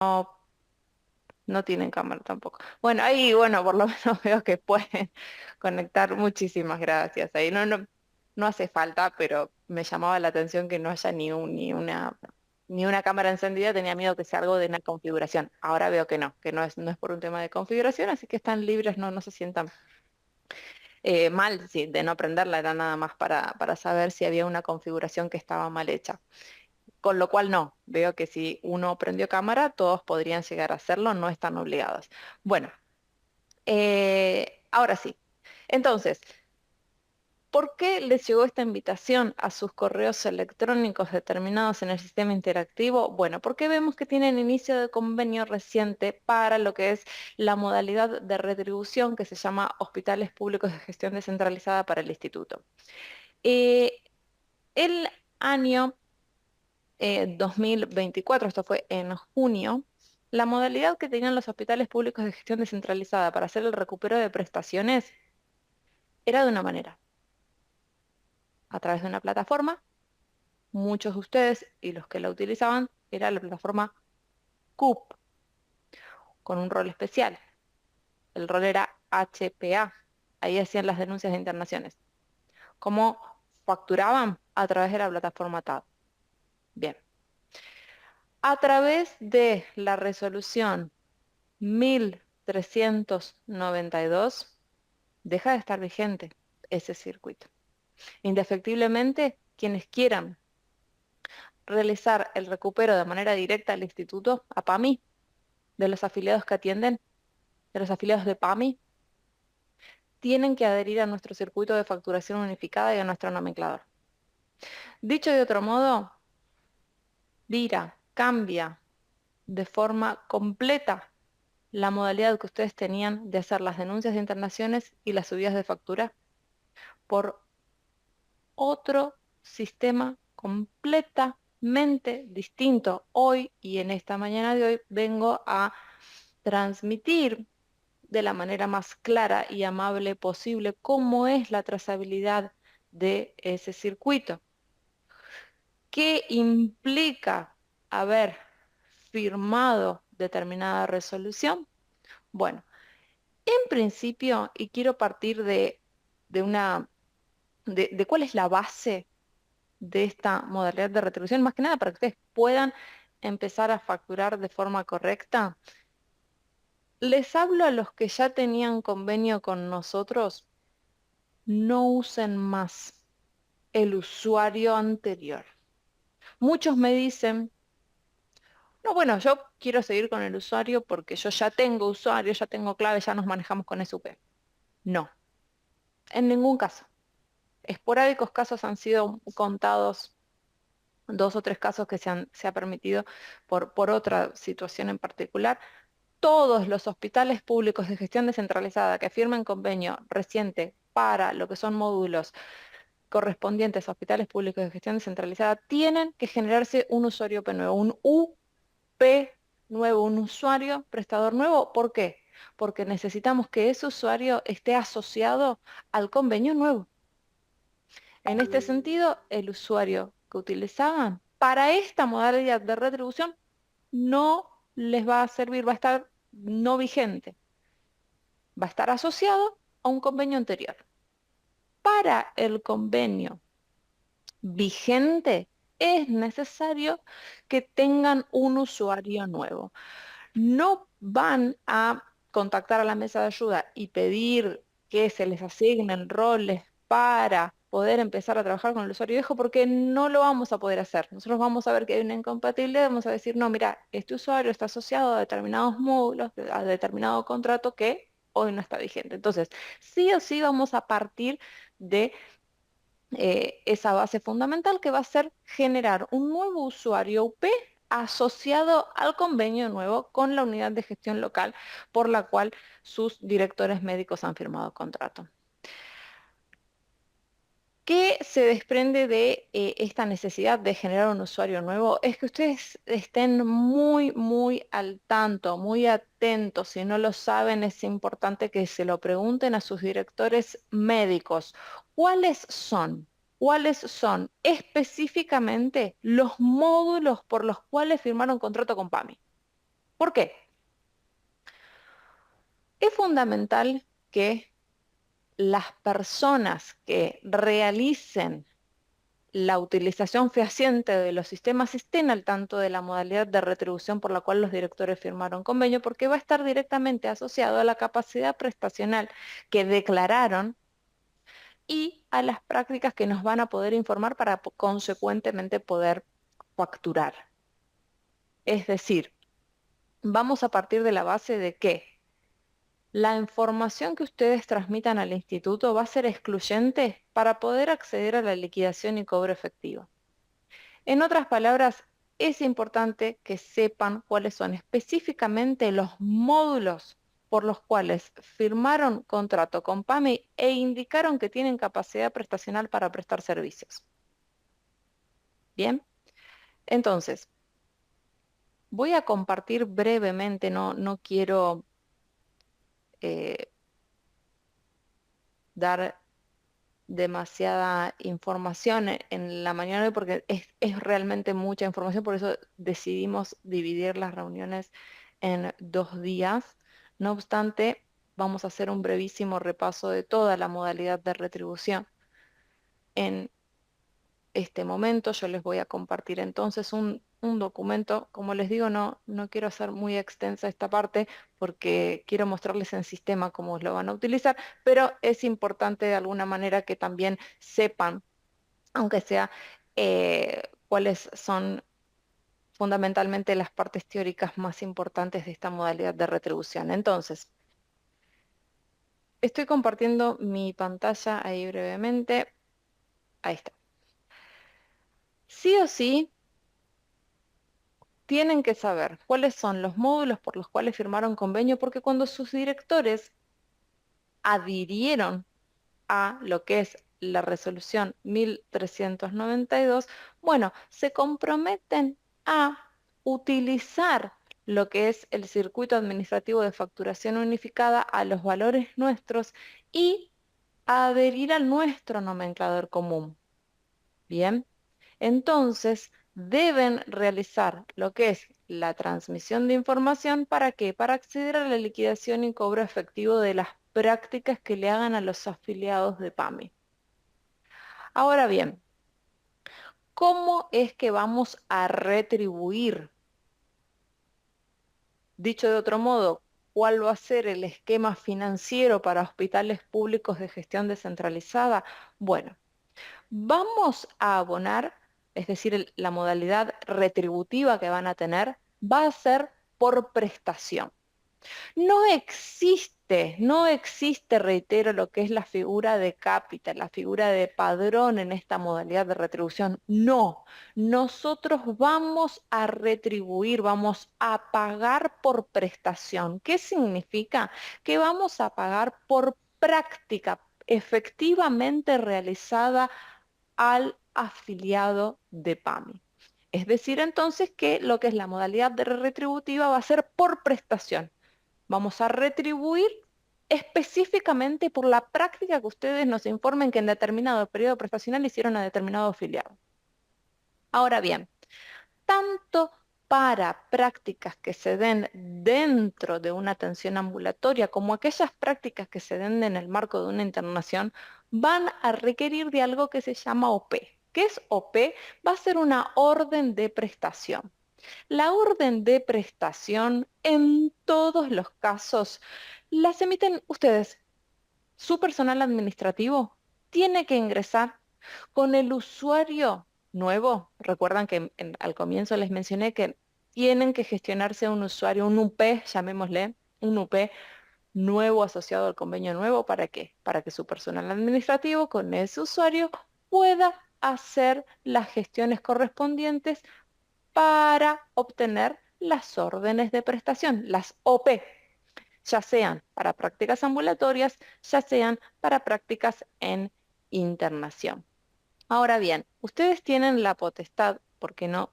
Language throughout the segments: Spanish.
no tienen cámara tampoco. Bueno, ahí, bueno, por lo menos veo que pueden conectar. Muchísimas gracias. Ahí no hace falta, pero me llamaba la atención que no haya ni una cámara encendida. Tenía miedo que sea algo de una configuración. Ahora veo que no es por un tema de configuración, así que están libres, no se sientan mal, sí, de no prenderla. Era nada más para saber si había una configuración que estaba mal hecha. Con lo cual no, veo que si uno prendió cámara, todos podrían llegar a hacerlo, no están obligados. Bueno, ahora sí. Entonces, ¿por qué les llegó esta invitación a sus correos electrónicos determinados en el sistema interactivo? Bueno, porque vemos que tienen inicio de convenio reciente para lo que es la modalidad de retribución que se llama Hospitales Públicos de Gestión Descentralizada para el Instituto. Eh, el año 2024, esto fue en junio, la modalidad que tenían los hospitales públicos de gestión descentralizada para hacer el recupero de prestaciones era de una manera, a través de una plataforma. Muchos de ustedes y los que la utilizaban era la plataforma CUP, con un rol especial. El rol era HPA. Ahí hacían las denuncias de internaciones. ¿Cómo facturaban? A través de la plataforma TAD. Bien. A través de la resolución 1392 deja de estar vigente ese circuito. Indefectiblemente, quienes quieran realizar el recupero de manera directa al instituto, a PAMI, de los afiliados que atienden, de los afiliados de PAMI, tienen que adherir a nuestro circuito de facturación unificada y a nuestro nomenclador. Dicho de otro modo, DIRA cambia de forma completa la modalidad que ustedes tenían de hacer las denuncias de internaciones y las subidas de factura por otro sistema completamente distinto. Hoy y en esta mañana de hoy vengo a transmitir de la manera más clara y amable posible cómo es la trazabilidad de ese circuito. ¿Qué implica haber firmado determinada resolución? Bueno, en principio, y quiero partir de una, de cuál es la base de esta modalidad de retribución, más que nada para que ustedes puedan empezar a facturar de forma correcta. Les hablo a los que ya tenían convenio con nosotros, no usen más el usuario anterior. Muchos me dicen, no, bueno, yo quiero seguir con el usuario porque yo ya tengo usuario, ya tengo clave, ya nos manejamos con SUP. No, en ningún caso. Esporádicos casos han sido contados, 2 o 3 casos que se ha permitido por otra situación en particular. Todos los hospitales públicos de gestión descentralizada que firmen convenio reciente para lo que son módulos correspondientes a hospitales públicos de gestión descentralizada tienen que generarse un usuario P nuevo, un UP nuevo, un usuario prestador nuevo. ¿Por qué? Porque necesitamos que ese usuario esté asociado al convenio nuevo. En este sentido, el usuario que utilizaban para esta modalidad de retribución no les va a servir, va a estar no vigente, va a estar asociado a un convenio anterior. Para el convenio vigente es necesario que tengan un usuario nuevo. No van a contactar a la mesa de ayuda y pedir que se les asignen roles para poder empezar a trabajar con el usuario viejo porque no lo vamos a poder hacer. Nosotros vamos a ver que hay una incompatibilidad, vamos a decir, no, mira, este usuario está asociado a determinados módulos, a determinado contrato que hoy no está vigente. Entonces, sí o sí vamos a partir de esa base fundamental que va a ser generar un nuevo usuario UP asociado al convenio nuevo con la unidad de gestión local por la cual sus directores médicos han firmado contrato. ¿Qué se desprende de esta necesidad de generar un usuario nuevo? Es que ustedes estén muy, muy al tanto, muy atentos. Si no lo saben, es importante que se lo pregunten a sus directores médicos. ¿Cuáles son? ¿Cuáles son específicamente los módulos por los cuales firmaron contrato con PAMI? ¿Por qué? Es fundamental que las personas que realicen la utilización fehaciente de los sistemas estén al tanto de la modalidad de retribución por la cual los directores firmaron convenio, porque va a estar directamente asociado a la capacidad prestacional que declararon y a las prácticas que nos van a poder informar para consecuentemente poder facturar. Es decir, vamos a partir de la base de que la información que ustedes transmitan al instituto va a ser excluyente para poder acceder a la liquidación y cobro efectivo. En otras palabras, es importante que sepan cuáles son específicamente los módulos por los cuales firmaron contrato con PAMI e indicaron que tienen capacidad prestacional para prestar servicios. Bien, entonces, voy a compartir brevemente, no quiero eh, dar demasiada información en la mañana de hoy porque es realmente mucha información, por eso decidimos dividir las reuniones en 2 días. No obstante, vamos a hacer un brevísimo repaso de toda la modalidad de retribución. En este momento yo les voy a compartir entonces un documento. Como les digo, no quiero hacer muy extensa esta parte porque quiero mostrarles en sistema cómo lo van a utilizar, pero es importante de alguna manera que también sepan, aunque sea, cuáles son fundamentalmente las partes teóricas más importantes de esta modalidad de retribución. Entonces, estoy compartiendo mi pantalla ahí brevemente. Ahí está. Sí o sí, tienen que saber cuáles son los módulos por los cuales firmaron convenio, porque cuando sus directores adhirieron a lo que es la resolución 1392, bueno, se comprometen a utilizar lo que es el circuito administrativo de facturación unificada a los valores nuestros y a adherir a nuestro nomenclador común. Bien, entonces deben realizar lo que es la transmisión de información. ¿Para qué? Para acceder a la liquidación y cobro efectivo de las prácticas que le hagan a los afiliados de PAMI. Ahora bien, ¿cómo es que vamos a retribuir? Dicho de otro modo, ¿cuál va a ser el esquema financiero para hospitales públicos de gestión descentralizada? Bueno, vamos a abonar, es decir, la modalidad retributiva que van a tener va a ser por prestación. No existe, reitero, lo que es la figura de cápita, la figura de padrón en esta modalidad de retribución. No, nosotros vamos a retribuir, vamos a pagar por prestación. ¿Qué significa? Que vamos a pagar por práctica efectivamente realizada al afiliado de PAMI. Es decir, entonces que lo que es la modalidad de retributiva va a ser por prestación. Vamos a retribuir específicamente por la práctica que ustedes nos informen que en determinado periodo prestacional hicieron a determinado afiliado. Ahora bien, tanto para prácticas que se den dentro de una atención ambulatoria como aquellas prácticas que se den en el marco de una internación, van a requerir de algo que se llama OP. ¿Qué es OP? Va a ser una orden de prestación. La orden de prestación en todos los casos las emiten ustedes. Su personal administrativo tiene que ingresar con el usuario nuevo. Recuerdan que al comienzo les mencioné que tienen que gestionarse un usuario, un UP, llamémosle, un UP nuevo asociado al convenio nuevo. ¿Para qué? Para que su personal administrativo con ese usuario pueda hacer las gestiones correspondientes para obtener las órdenes de prestación, las OP, ya sean para prácticas ambulatorias, ya sean para prácticas en internación. Ahora bien, ustedes tienen la potestad, ¿por qué no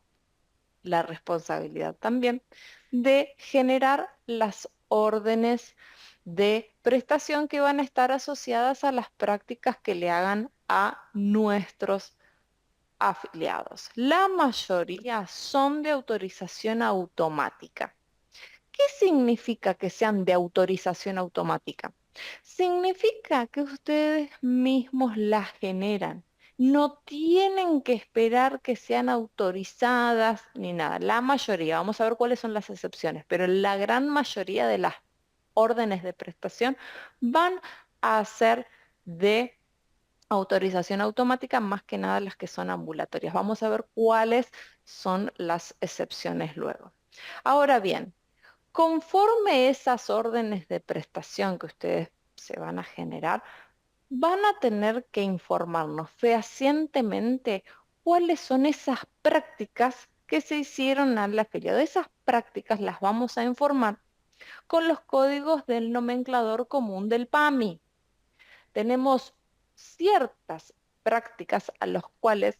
la responsabilidad también, de generar las órdenes de prestación que van a estar asociadas a las prácticas que le hagan a nuestros afiliados? La mayoría son de autorización automática. significa que sean de autorización automática? Significa que ustedes mismos las generan. No tienen que esperar que sean autorizadas ni nada. La mayoría, vamos a ver cuáles son las excepciones, pero la gran mayoría de las órdenes de prestación van a ser de autorización automática, más que nada las que son ambulatorias. Vamos a ver cuáles son las excepciones luego. Ahora bien, conforme esas órdenes de prestación que ustedes se van a generar, van a tener que informarnos fehacientemente cuáles son esas prácticas que se hicieron al afiliado. Esas prácticas las vamos a informar con los códigos del nomenclador común del PAMI. Tenemos ciertas prácticas a las cuales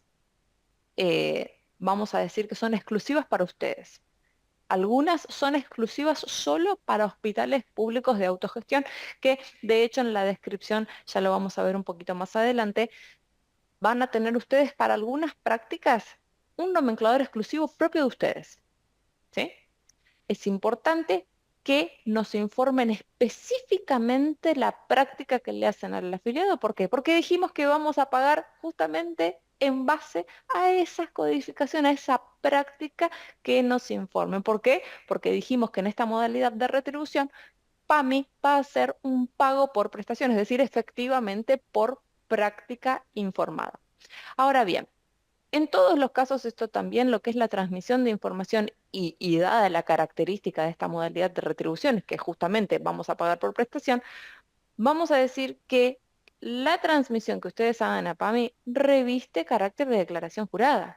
vamos a decir que son exclusivas para ustedes. Algunas son exclusivas solo para hospitales públicos de autogestión, que de hecho en la descripción, ya lo vamos a ver un poquito más adelante, van a tener ustedes para algunas prácticas un nomenclador exclusivo propio de ustedes. ¿Sí? Es importante que nos informen específicamente la práctica que le hacen al afiliado. ¿Por qué? Porque dijimos que vamos a pagar justamente en base a esa codificación, a esa práctica que nos informen. ¿Por qué? Porque dijimos que en esta modalidad de retribución, PAMI va a ser un pago por prestación, es decir, efectivamente por práctica informada. Ahora bien, en todos los casos, esto también lo que es la transmisión de información y dada la característica de esta modalidad de retribuciones, que justamente vamos a pagar por prestación, vamos a decir que la transmisión que ustedes hagan a PAMI reviste carácter de declaración jurada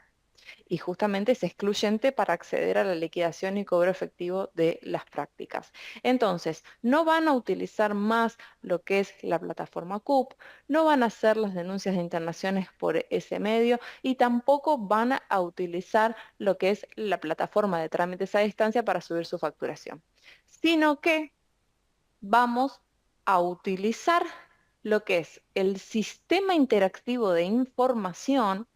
y justamente es excluyente para acceder a la liquidación y cobro efectivo de las prácticas. Entonces, no van a utilizar más lo que es la plataforma CUP, no van a hacer las denuncias de internaciones por ese medio y tampoco van a utilizar lo que es la plataforma de trámites a distancia para subir su facturación, sino que vamos a utilizar lo que es el sistema interactivo de información.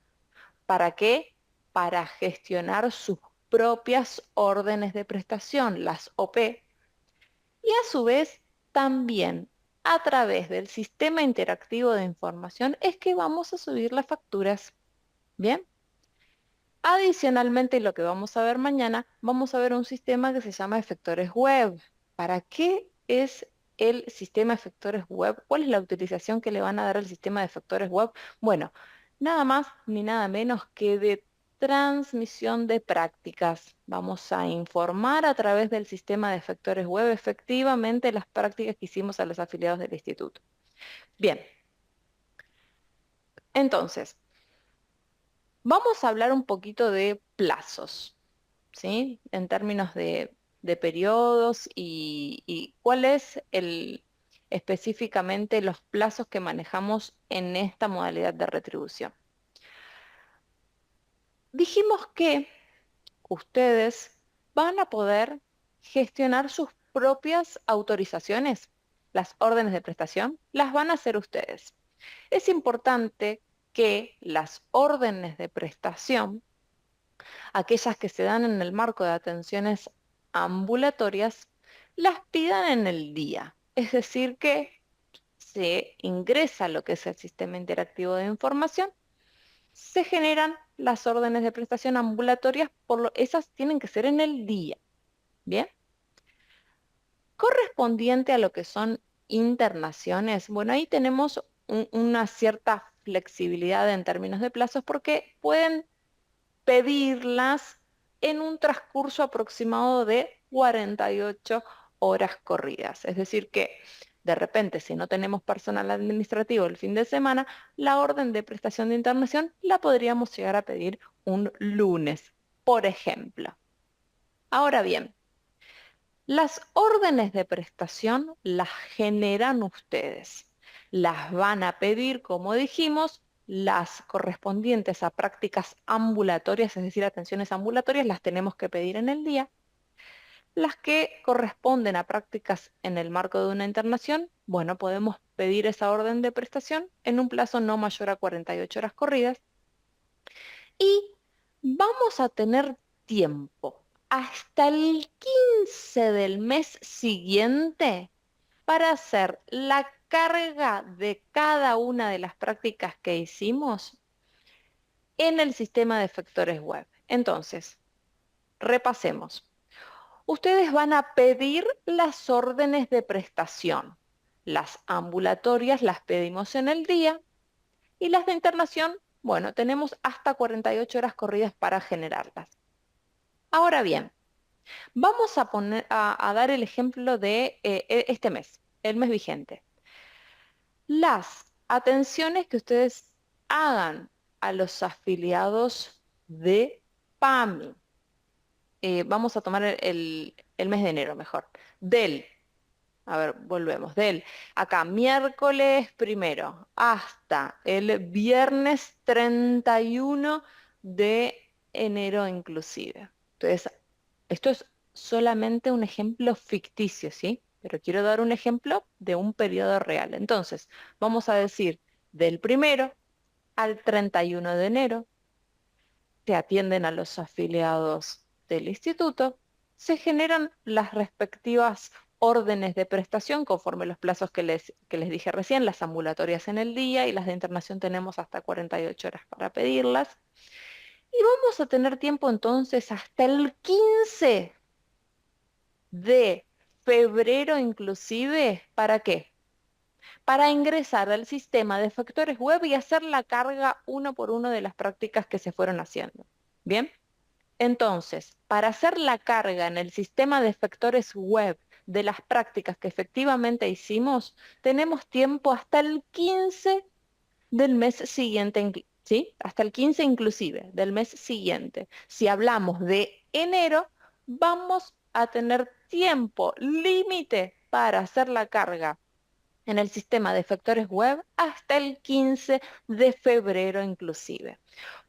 ¿Para qué? Para gestionar sus propias órdenes de prestación, las OP, y a su vez también a través del sistema interactivo de información es que vamos a subir las facturas. Bien. Adicionalmente, lo que vamos a ver mañana, vamos a ver un sistema que se llama efectores web. ¿Para qué es el sistema efectores web? ¿Cuál es la utilización que le van a dar al sistema de efectores web? Bueno, nada más ni nada menos que de transmisión de prácticas. Vamos a informar a través del sistema de efectores web efectivamente las prácticas que hicimos a los afiliados del instituto. Bien, entonces, vamos a hablar un poquito de plazos. ¿Sí? En términos de periodos y cuál es específicamente los plazos que manejamos en esta modalidad de retribución. Dijimos que ustedes van a poder gestionar sus propias autorizaciones. Las órdenes de prestación las van a hacer ustedes. Es importante que las órdenes de prestación, aquellas que se dan en el marco de atenciones ambulatorias, las pidan en el día. Es decir, que se ingresa lo que es el sistema interactivo de información, se generan las órdenes de prestación ambulatorias, esas tienen que ser en el día. Bien. Correspondiente a lo que son internaciones, bueno, ahí tenemos una cierta flexibilidad en términos de plazos porque pueden pedirlas en un transcurso aproximado de 48 horas corridas. Es decir, que de repente, si no tenemos personal administrativo el fin de semana, la orden de prestación de internación la podríamos llegar a pedir un lunes, por ejemplo. Ahora bien, las órdenes de prestación las generan ustedes. Las van a pedir, como dijimos, las correspondientes a prácticas ambulatorias, es decir, atenciones ambulatorias, las tenemos que pedir en el día. Las que corresponden a prácticas en el marco de una internación, bueno, podemos pedir esa orden de prestación en un plazo no mayor a 48 horas corridas. Y vamos a tener tiempo hasta el 15 del mes siguiente para hacer la carga de cada una de las prácticas que hicimos en el sistema de efectores web. Entonces, repasemos. Ustedes van a pedir las órdenes de prestación. Las ambulatorias las pedimos en el día y las de internación, bueno, tenemos hasta 48 horas corridas para generarlas. Ahora bien, vamos a dar el ejemplo de este mes, el mes vigente. Las atenciones que ustedes hagan a los afiliados de PAMI. Vamos a tomar el mes de enero mejor. A ver, volvemos, acá miércoles 1 hasta el viernes 31 de enero inclusive. Entonces, esto es solamente un ejemplo ficticio, ¿sí? Pero quiero dar un ejemplo de un periodo real. Entonces, vamos a decir del 1 al 31 de enero, se atienden a los afiliados del instituto, se generan las respectivas órdenes de prestación conforme los plazos que les dije recién, las ambulatorias en el día y las de internación tenemos hasta 48 horas para pedirlas. Y vamos a tener tiempo entonces hasta el 15 de febrero inclusive, ¿para qué? Para ingresar al sistema de factores web y hacer la carga uno por uno de las prácticas que se fueron haciendo. ¿Bien? Entonces, para hacer la carga en el sistema de efectores web de las prácticas que efectivamente hicimos, tenemos tiempo hasta el 15 del mes siguiente, ¿sí? Hasta el 15 inclusive del mes siguiente. Si hablamos de enero, vamos a tener tiempo límite para hacer la carga en el sistema de efectores web hasta el 15 de febrero inclusive.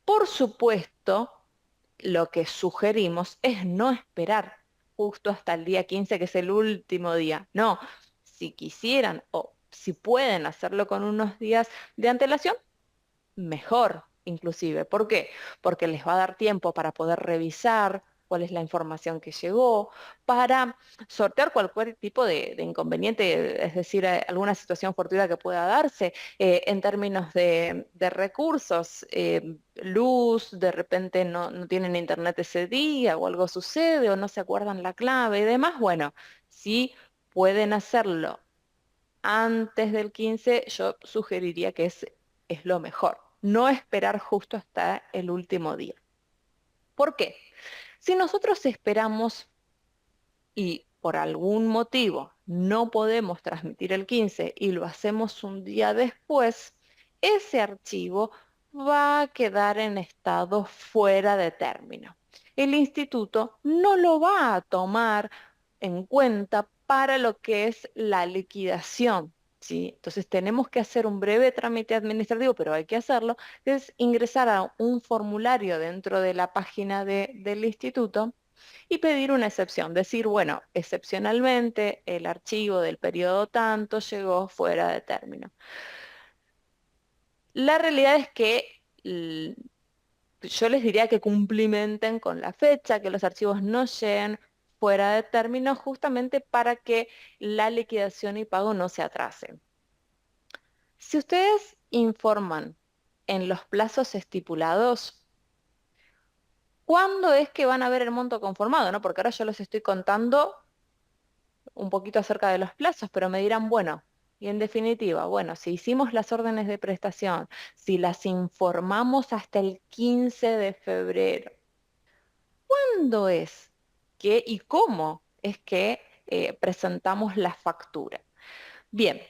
Por supuesto, lo que sugerimos es no esperar justo hasta el día 15, que es el último día. No, si quisieran o si pueden hacerlo con unos días de antelación, mejor inclusive. ¿Por qué? Porque les va a dar tiempo para poder revisar cuál es la información que llegó, para sortear cualquier tipo de inconveniente, es decir, alguna situación fortuita que pueda darse en términos de recursos, luz, de repente no tienen internet ese día o algo sucede o no se acuerdan la clave y demás. Bueno, si pueden hacerlo antes del 15, yo sugeriría que es lo mejor. No esperar justo hasta el último día. ¿Por qué? Si nosotros esperamos y por algún motivo no podemos transmitir el 15 y lo hacemos un día después, ese archivo va a quedar en estado fuera de término. El instituto no lo va a tomar en cuenta para lo que es la liquidación. ¿Sí? Entonces tenemos que hacer un breve trámite administrativo, pero hay que hacerlo, que es ingresar a un formulario dentro de la página del instituto y pedir una excepción. Decir, bueno, excepcionalmente el archivo del periodo tanto llegó fuera de término. La realidad es que yo les diría que cumplimenten con la fecha, que los archivos no lleguen fuera de término justamente para que la liquidación y pago no se atrasen. Si ustedes informan en los plazos estipulados, ¿cuándo es que van a ver el monto conformado? ¿No? Porque ahora yo les estoy contando un poquito acerca de los plazos, pero me dirán, bueno, y en definitiva, bueno, si hicimos las órdenes de prestación, si las informamos hasta el 15 de febrero, ¿cuándo es que y cómo es que presentamos la factura? Bien,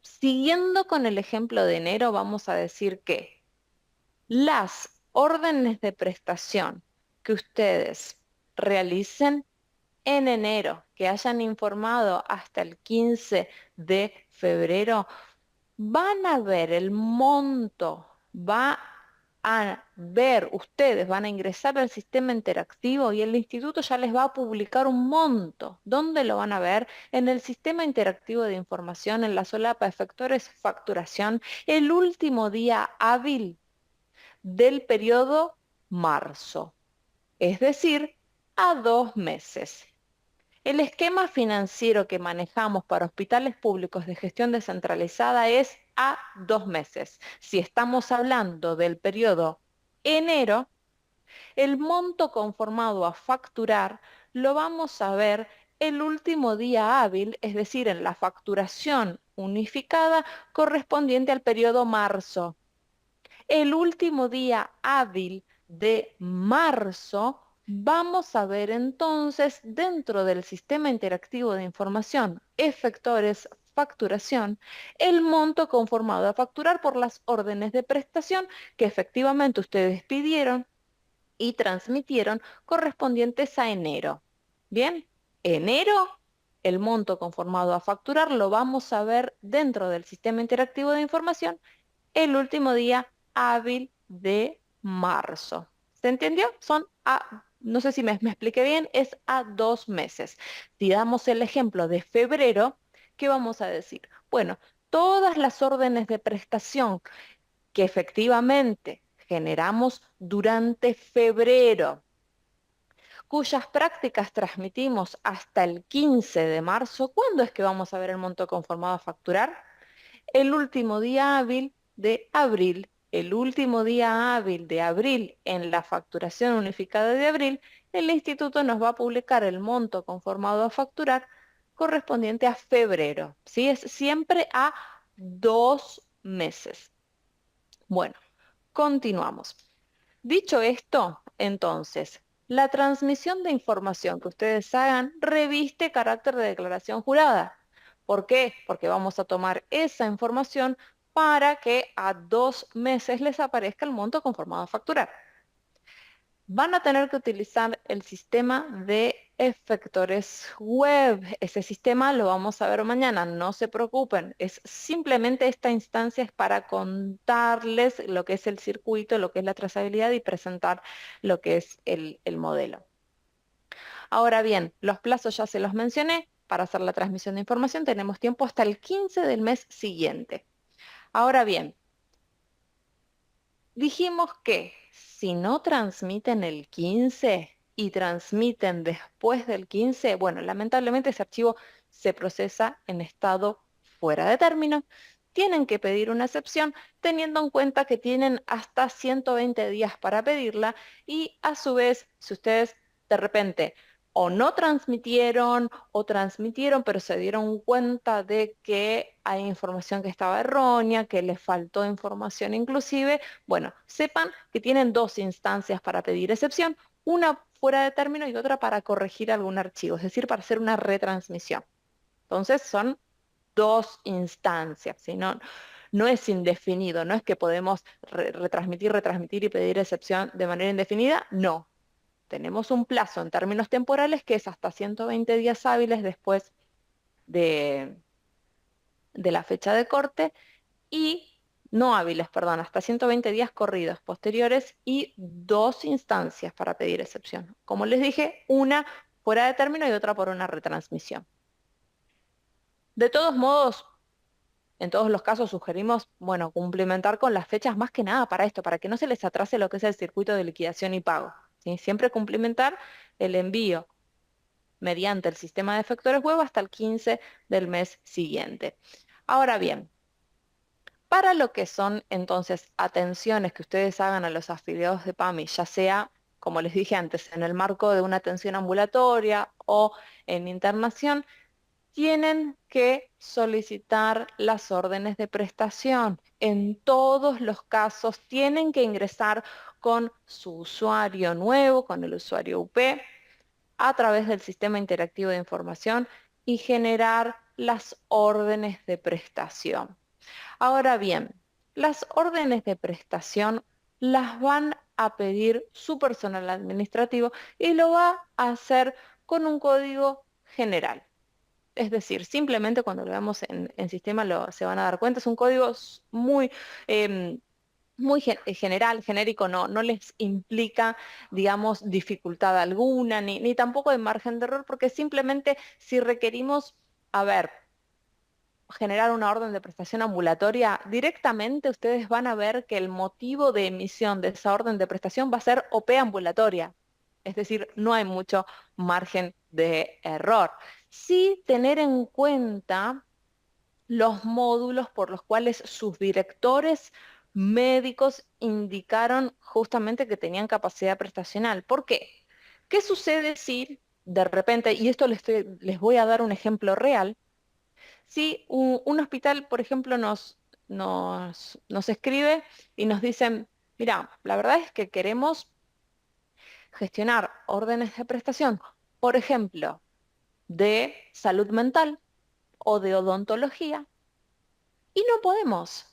siguiendo con el ejemplo de enero, vamos a decir que las órdenes de prestación que ustedes realicen en enero, que hayan informado hasta el 15 de febrero, van a ver el monto, va a ver, ustedes van a ingresar al sistema interactivo y el instituto ya les va a publicar un monto. ¿Dónde lo van a ver? En el sistema interactivo de información, en la solapa efectores facturación, el último día hábil del periodo marzo. Es decir, a 2 meses. El esquema financiero que manejamos para hospitales públicos de gestión descentralizada es a 2 meses. Si estamos hablando del periodo enero, el monto conformado a facturar lo vamos a ver el último día hábil, es decir, en la facturación unificada correspondiente al periodo marzo. El último día hábil de marzo, vamos a ver entonces dentro del sistema interactivo de información, efectores, facturación, el monto conformado a facturar por las órdenes de prestación que efectivamente ustedes pidieron y transmitieron correspondientes a enero. Bien, enero, el monto conformado a facturar lo vamos a ver dentro del sistema interactivo de información el último día hábil de marzo. ¿Se entendió? No sé si me expliqué bien, es a 2 meses. Si damos el ejemplo de febrero, ¿qué vamos a decir? Bueno, todas las órdenes de prestación que efectivamente generamos durante febrero, cuyas prácticas transmitimos hasta el 15 de marzo, ¿cuándo es que vamos a ver el monto conformado a facturar? El último día hábil de abril. El último día hábil de abril en la facturación unificada de abril, el instituto nos va a publicar el monto conformado a facturar correspondiente a febrero. ¿Sí? Es siempre a 2 meses. Bueno, continuamos. Dicho esto, entonces, la transmisión de información que ustedes hagan reviste carácter de declaración jurada. ¿Por qué? Porque vamos a tomar esa información para que a 2 meses les aparezca el monto conformado a facturar. Van a tener que utilizar el sistema de efectores web. Ese sistema lo vamos a ver mañana, no se preocupen. Es simplemente esta instancia es para contarles lo que es el circuito, lo que es la trazabilidad y presentar lo que es el modelo. Ahora bien, los plazos ya se los mencioné. Para hacer la transmisión de información tenemos tiempo hasta el 15 del mes siguiente. Ahora bien, dijimos que si no transmiten el 15 y transmiten después del 15, bueno, lamentablemente ese archivo se procesa en estado fuera de término. Tienen que pedir una excepción teniendo en cuenta que tienen hasta 120 días para pedirla y a su vez, si ustedes de repente o no transmitieron o transmitieron, pero se dieron cuenta de que hay información que estaba errónea, que les faltó información inclusive, bueno, sepan que tienen 2 instancias para pedir excepción, una fuera de término y otra para corregir algún archivo, es decir, para hacer una retransmisión. Entonces son 2 instancias, ¿sí? No es indefinido, no es que podemos retransmitir y pedir excepción de manera indefinida, no. Tenemos un plazo en términos temporales que es hasta 120 días hábiles después de, de la fecha de corte y no hábiles, perdón, hasta 120 días corridos posteriores y 2 instancias para pedir excepción. Como les dije, una fuera de término y otra por una retransmisión. De todos modos, en todos los casos sugerimos, bueno, cumplimentar con las fechas más que nada para esto, para que no se les atrase lo que es el circuito de liquidación y pago, ¿sí? Siempre cumplimentar el envío mediante el sistema de efectores web hasta el 15 del mes siguiente. Ahora bien, para lo que son entonces atenciones que ustedes hagan a los afiliados de PAMI, ya sea, como les dije antes, en el marco de una atención ambulatoria o en internación, tienen que solicitar las órdenes de prestación. En todos los casos tienen que ingresar con su usuario nuevo, con el usuario UP, a través del sistema interactivo de información y generar las órdenes de prestación. Ahora bien, las órdenes de prestación las van a pedir su personal administrativo y lo va a hacer con un código general. Es decir, simplemente cuando lo veamos en sistema se van a dar cuenta, es un código em, muy general, genérico, no les implica, digamos, dificultad alguna, ni tampoco de margen de error, porque simplemente si requerimos, a ver, generar una orden de prestación ambulatoria, directamente ustedes van a ver que el motivo de emisión de esa orden de prestación va a ser OP ambulatoria. Es decir, no hay mucho margen de error. Sí tener en cuenta los módulos por los cuales sus directores médicos indicaron justamente que tenían capacidad prestacional. ¿Por qué? ¿Qué sucede si de repente, y esto les voy a dar un ejemplo real, si un hospital, por ejemplo, nos escribe y nos dicen, mira, la verdad es que queremos gestionar órdenes de prestación, por ejemplo, de salud mental o de odontología, y no podemos,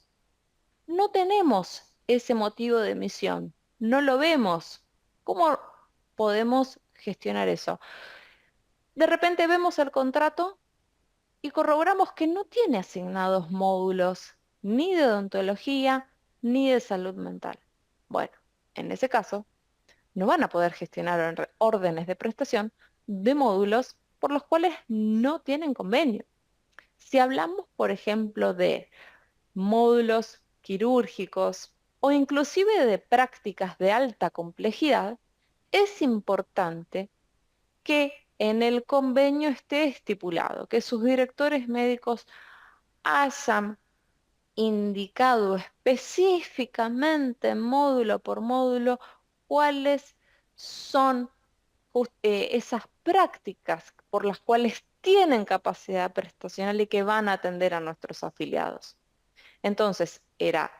no tenemos ese motivo de emisión, no lo vemos. ¿Cómo podemos gestionar eso? De repente vemos el contrato y corroboramos que no tiene asignados módulos ni de odontología ni de salud mental. Bueno, en ese caso, no van a poder gestionar órdenes de prestación de módulos por los cuales no tienen convenio. Si hablamos, por ejemplo, de módulos quirúrgicos o inclusive de prácticas de alta complejidad, es importante que en el convenio esté estipulado que sus directores médicos hayan indicado específicamente módulo por módulo cuáles son esas prácticas por las cuales tienen capacidad prestacional y que van a atender a nuestros afiliados. Entonces, era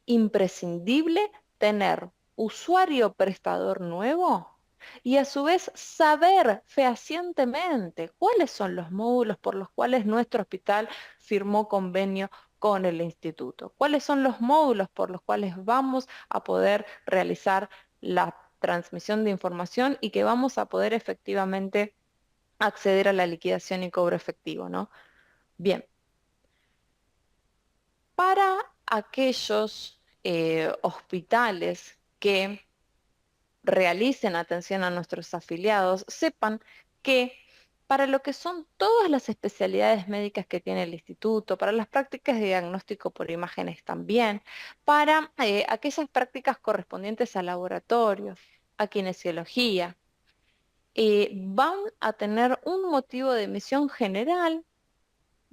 imprescindible tener usuario prestador nuevo y a su vez saber fehacientemente cuáles son los módulos por los cuales nuestro hospital firmó convenio con el instituto, cuáles son los módulos por los cuales vamos a poder realizar la transmisión de información y que vamos a poder efectivamente acceder a la liquidación y cobro efectivo, ¿no? Bien, para aquellos hospitales que realicen atención a nuestros afiliados, sepan que para lo que son todas las especialidades médicas que tiene el instituto, para las prácticas de diagnóstico por imágenes también, para aquellas prácticas correspondientes a laboratorios, a kinesiología, van a tener un motivo de emisión general,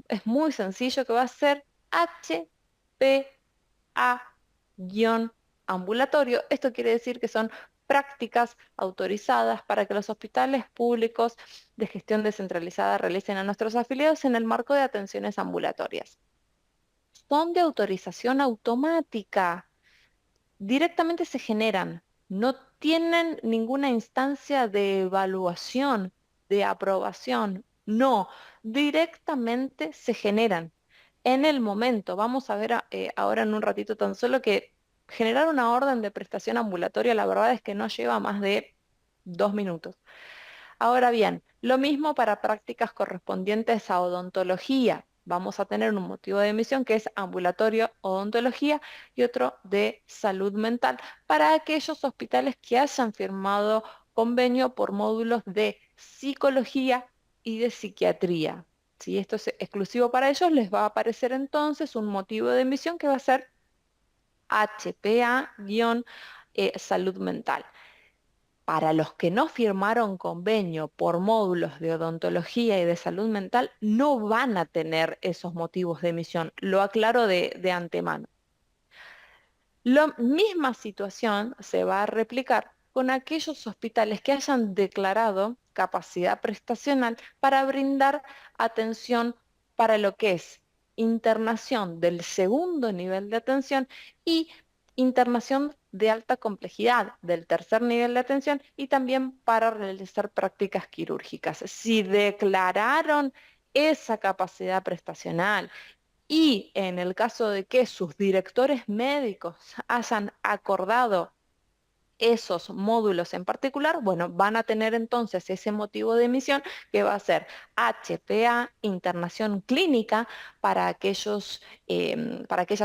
es muy sencillo, que va a ser HPA-ambulatorio. Esto quiere decir que son prácticas autorizadas para que los hospitales públicos de gestión descentralizada realicen a nuestros afiliados en el marco de atenciones ambulatorias. Son de autorización automática, directamente se generan, no tienen ninguna instancia de evaluación, de aprobación, no, directamente se generan en el momento. Vamos a ver ahora en un ratito tan solo que generar una orden de prestación ambulatoria, la verdad es que no lleva más de 2 minutos. Ahora bien, lo mismo para prácticas correspondientes a odontología. Vamos a tener un motivo de emisión que es ambulatorio, odontología y otro de salud mental para aquellos hospitales que hayan firmado convenio por módulos de psicología y de psiquiatría. Si esto es exclusivo para ellos, les va a aparecer entonces un motivo de emisión que va a ser HPA-salud mental. Para los que no firmaron convenio por módulos de odontología y de salud mental, no van a tener esos motivos de emisión. Lo aclaro de antemano. La misma situación se va a replicar con aquellos hospitales que hayan declarado capacidad prestacional para brindar atención para lo que es internación del segundo nivel de atención y internación de alta complejidad del tercer nivel de atención y también para realizar prácticas quirúrgicas. Si declararon esa capacidad prestacional y en el caso de que sus directores médicos hayan acordado esos módulos en particular, bueno, van a tener entonces ese motivo de emisión que va a ser HPA, internación clínica para aquellas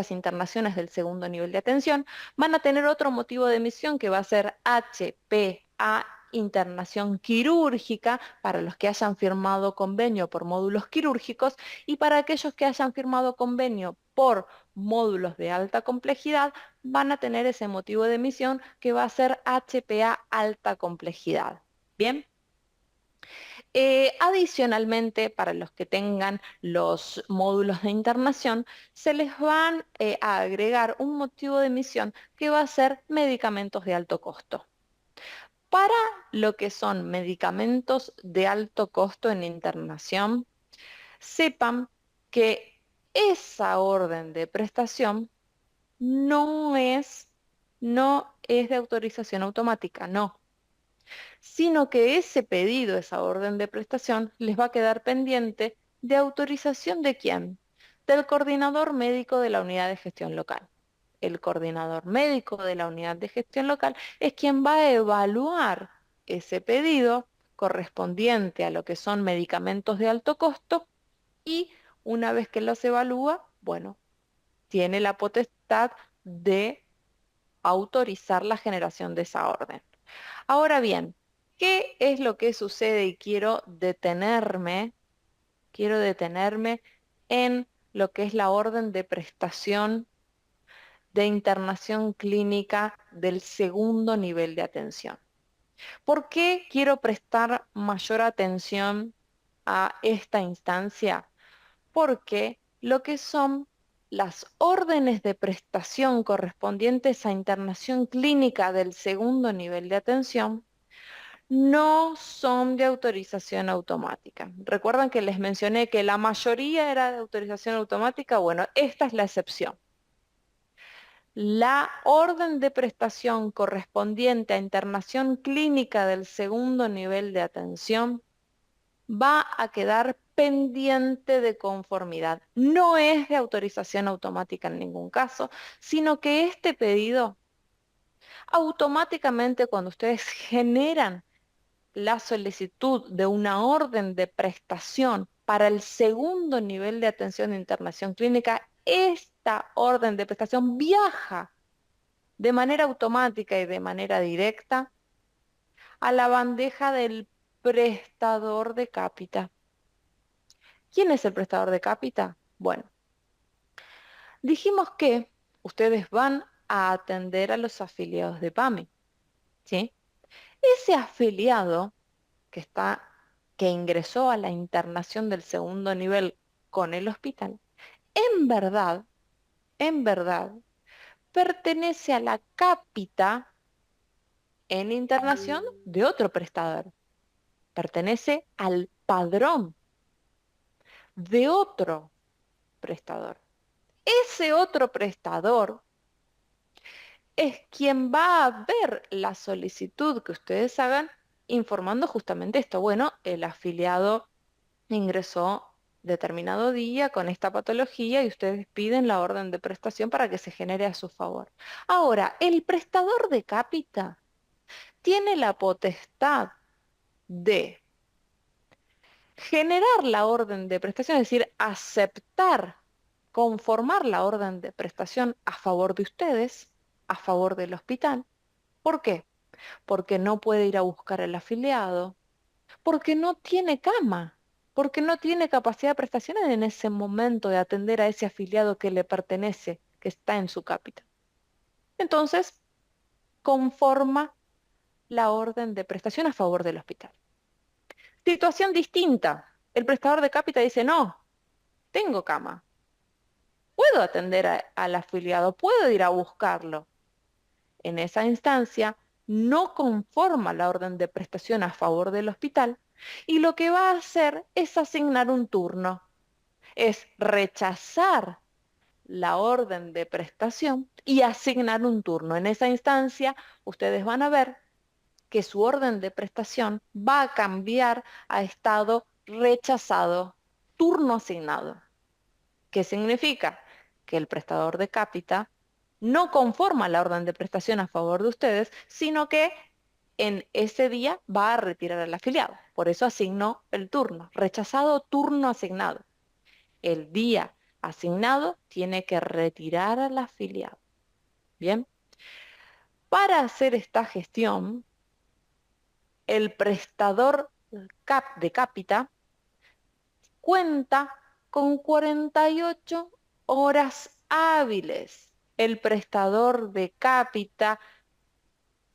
internaciones del segundo nivel de atención. Van a tener otro motivo de emisión que va a ser HPA, internación quirúrgica para los que hayan firmado convenio por módulos quirúrgicos y para aquellos que hayan firmado convenio por módulos de alta complejidad van a tener ese motivo de emisión que va a ser HPA alta complejidad. Bien. Adicionalmente, para los que tengan los módulos de internación, se les van a agregar un motivo de emisión que va a ser medicamentos de alto costo. Para lo que son medicamentos de alto costo en internación, sepan que esa orden de prestación no es de autorización automática, no, sino que ese pedido, esa orden de prestación, les va a quedar pendiente de autorización de quién, del coordinador médico de la unidad de gestión local. El coordinador médico de la unidad de gestión local es quien va a evaluar ese pedido correspondiente a lo que son medicamentos de alto costo y una vez que los evalúa, bueno, tiene la potestad de autorizar la generación de esa orden. Ahora bien, ¿qué es lo que sucede? Y quiero detenerme en lo que es la orden de prestación de internación clínica del segundo nivel de atención. ¿Por qué quiero prestar mayor atención a esta instancia? Porque lo que son las órdenes de prestación correspondientes a internación clínica del segundo nivel de atención no son de autorización automática. ¿Recuerdan que les mencioné que la mayoría era de autorización automática? Bueno, esta es la excepción. La orden de prestación correspondiente a internación clínica del segundo nivel de atención va a quedar pendiente de conformidad. No es de autorización automática en ningún caso, sino que este pedido automáticamente cuando ustedes generan la solicitud de una orden de prestación para el segundo nivel de atención de internación clínica, esta orden de prestación viaja de manera automática y de manera directa a la bandeja del prestador de cápita. ¿Quién es el prestador de cápita? Bueno, dijimos que ustedes van a atender a los afiliados de PAMI, ¿sí? Ese afiliado que ingresó a la internación del segundo nivel con el hospital, en verdad, en verdad, pertenece a la cápita en internación de otro prestador. Pertenece al padrón de otro prestador. Ese otro prestador es quien va a ver la solicitud que ustedes hagan informando justamente esto. Bueno, el afiliado ingresó determinado día con esta patología y ustedes piden la orden de prestación para que se genere a su favor. Ahora, el prestador de cápita tiene la potestad de generar la orden de prestación, es decir, aceptar, conformar la orden de prestación a favor de ustedes, a favor del hospital. ¿Por qué? Porque no puede ir a buscar al afiliado, porque no tiene cama, porque no tiene capacidad de prestaciones en ese momento de atender a ese afiliado que le pertenece, que está en su cápita. Entonces, conforma la orden de prestación a favor del hospital. Situación distinta. El prestador de cápita dice, no, tengo cama, puedo atender al afiliado, puedo ir a buscarlo. En esa instancia, no conforma la orden de prestación a favor del hospital y lo que va a hacer es asignar un turno, es rechazar la orden de prestación y asignar un turno. En esa instancia, ustedes van a ver que su orden de prestación va a cambiar a estado rechazado, turno asignado. ¿Qué significa? Que el prestador de cápita no conforma la orden de prestación a favor de ustedes, sino que en ese día va a retirar al afiliado. Por eso asignó el turno. Rechazado, turno asignado. El día asignado tiene que retirar al afiliado. Bien. Para hacer esta gestión, el prestador de cápita cuenta con 48 horas hábiles. El prestador de cápita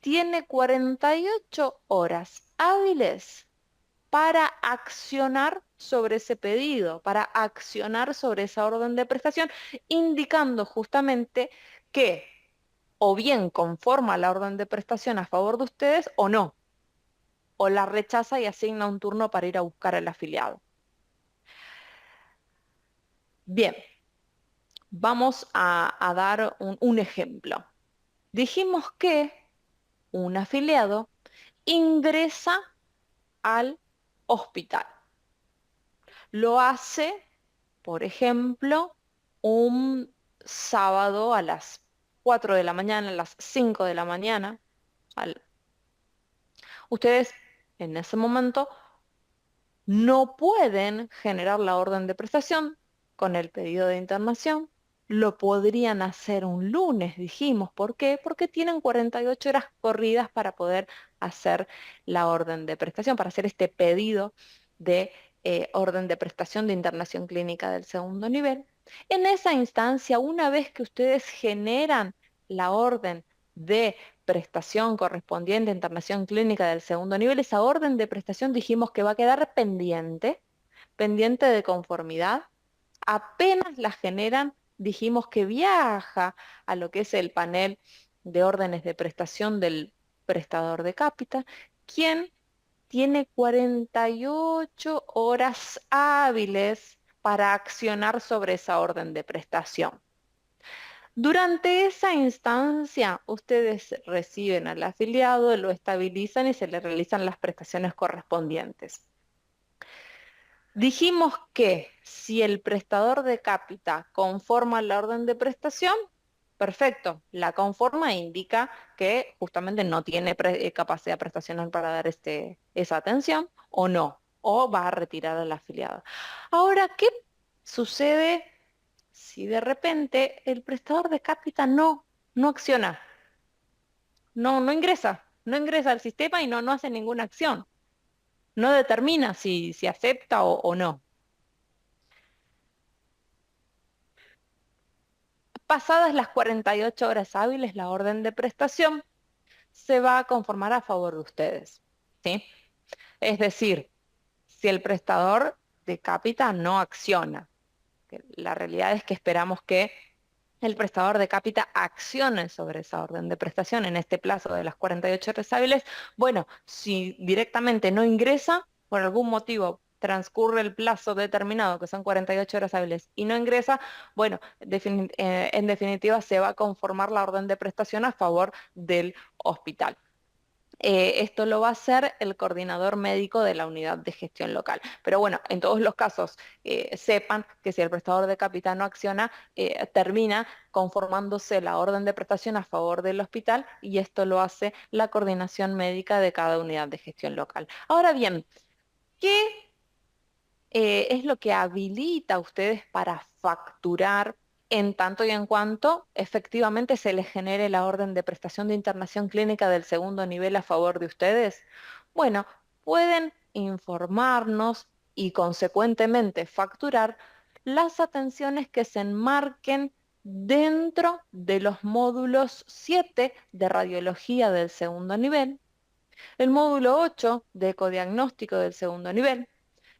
tiene 48 horas hábiles para accionar sobre ese pedido, para accionar sobre esa orden de prestación, indicando justamente que o bien conforma la orden de prestación a favor de ustedes o no, o la rechaza y asigna un turno para ir a buscar al afiliado. Bien, vamos a dar un ejemplo. Dijimos que un afiliado ingresa al hospital. Lo hace, por ejemplo, un sábado a las 4 de la mañana, a las 5 de la mañana. Ustedes en ese momento no pueden generar la orden de prestación con el pedido de internación. Lo podrían hacer un lunes, dijimos. ¿Por qué? Porque tienen 48 horas corridas para poder hacer la orden de prestación, para hacer este pedido de orden de prestación de internación clínica del segundo nivel. En esa instancia, una vez que ustedes generan la orden de prestación correspondiente a internación clínica del segundo nivel, esa orden de prestación dijimos que va a quedar pendiente, pendiente de conformidad. Apenas la generan, dijimos que viaja a lo que es el panel de órdenes de prestación del prestador de cápita, quien tiene 48 horas hábiles para accionar sobre esa orden de prestación. Durante esa instancia, ustedes reciben al afiliado, lo estabilizan y se le realizan las prestaciones correspondientes. Dijimos que si el prestador de cápita conforma la orden de prestación, perfecto, la conforma e indica que justamente no tiene capacidad prestacional para dar esa atención o no, o va a retirar al afiliado. Ahora, ¿qué sucede si de repente el prestador de cápita no acciona, no ingresa al sistema y no hace ninguna acción, no determina si acepta o no? Pasadas las 48 horas hábiles, la orden de prestación se va a conformar a favor de ustedes, ¿sí? Es decir, si el prestador de cápita no acciona, que la realidad es que esperamos que el prestador de cápita accione sobre esa orden de prestación en este plazo de las 48 horas hábiles. Bueno, si directamente no ingresa, por algún motivo transcurre el plazo determinado, que son 48 horas hábiles, y no ingresa, bueno, en definitiva se va a conformar la orden de prestación a favor del hospital. Esto lo va a hacer el coordinador médico de la unidad de gestión local. Pero bueno, en todos los casos, sepan que si el prestador de capital no acciona, termina conformándose la orden de prestación a favor del hospital y esto lo hace la coordinación médica de cada unidad de gestión local. Ahora bien, ¿qué es lo que habilita a ustedes para facturar en tanto y en cuanto efectivamente se les genere la orden de prestación de internación clínica del segundo nivel a favor de ustedes? Bueno, pueden informarnos y consecuentemente facturar las atenciones que se enmarquen dentro de los módulos 7 de radiología del segundo nivel, el módulo 8 de ecodiagnóstico del segundo nivel,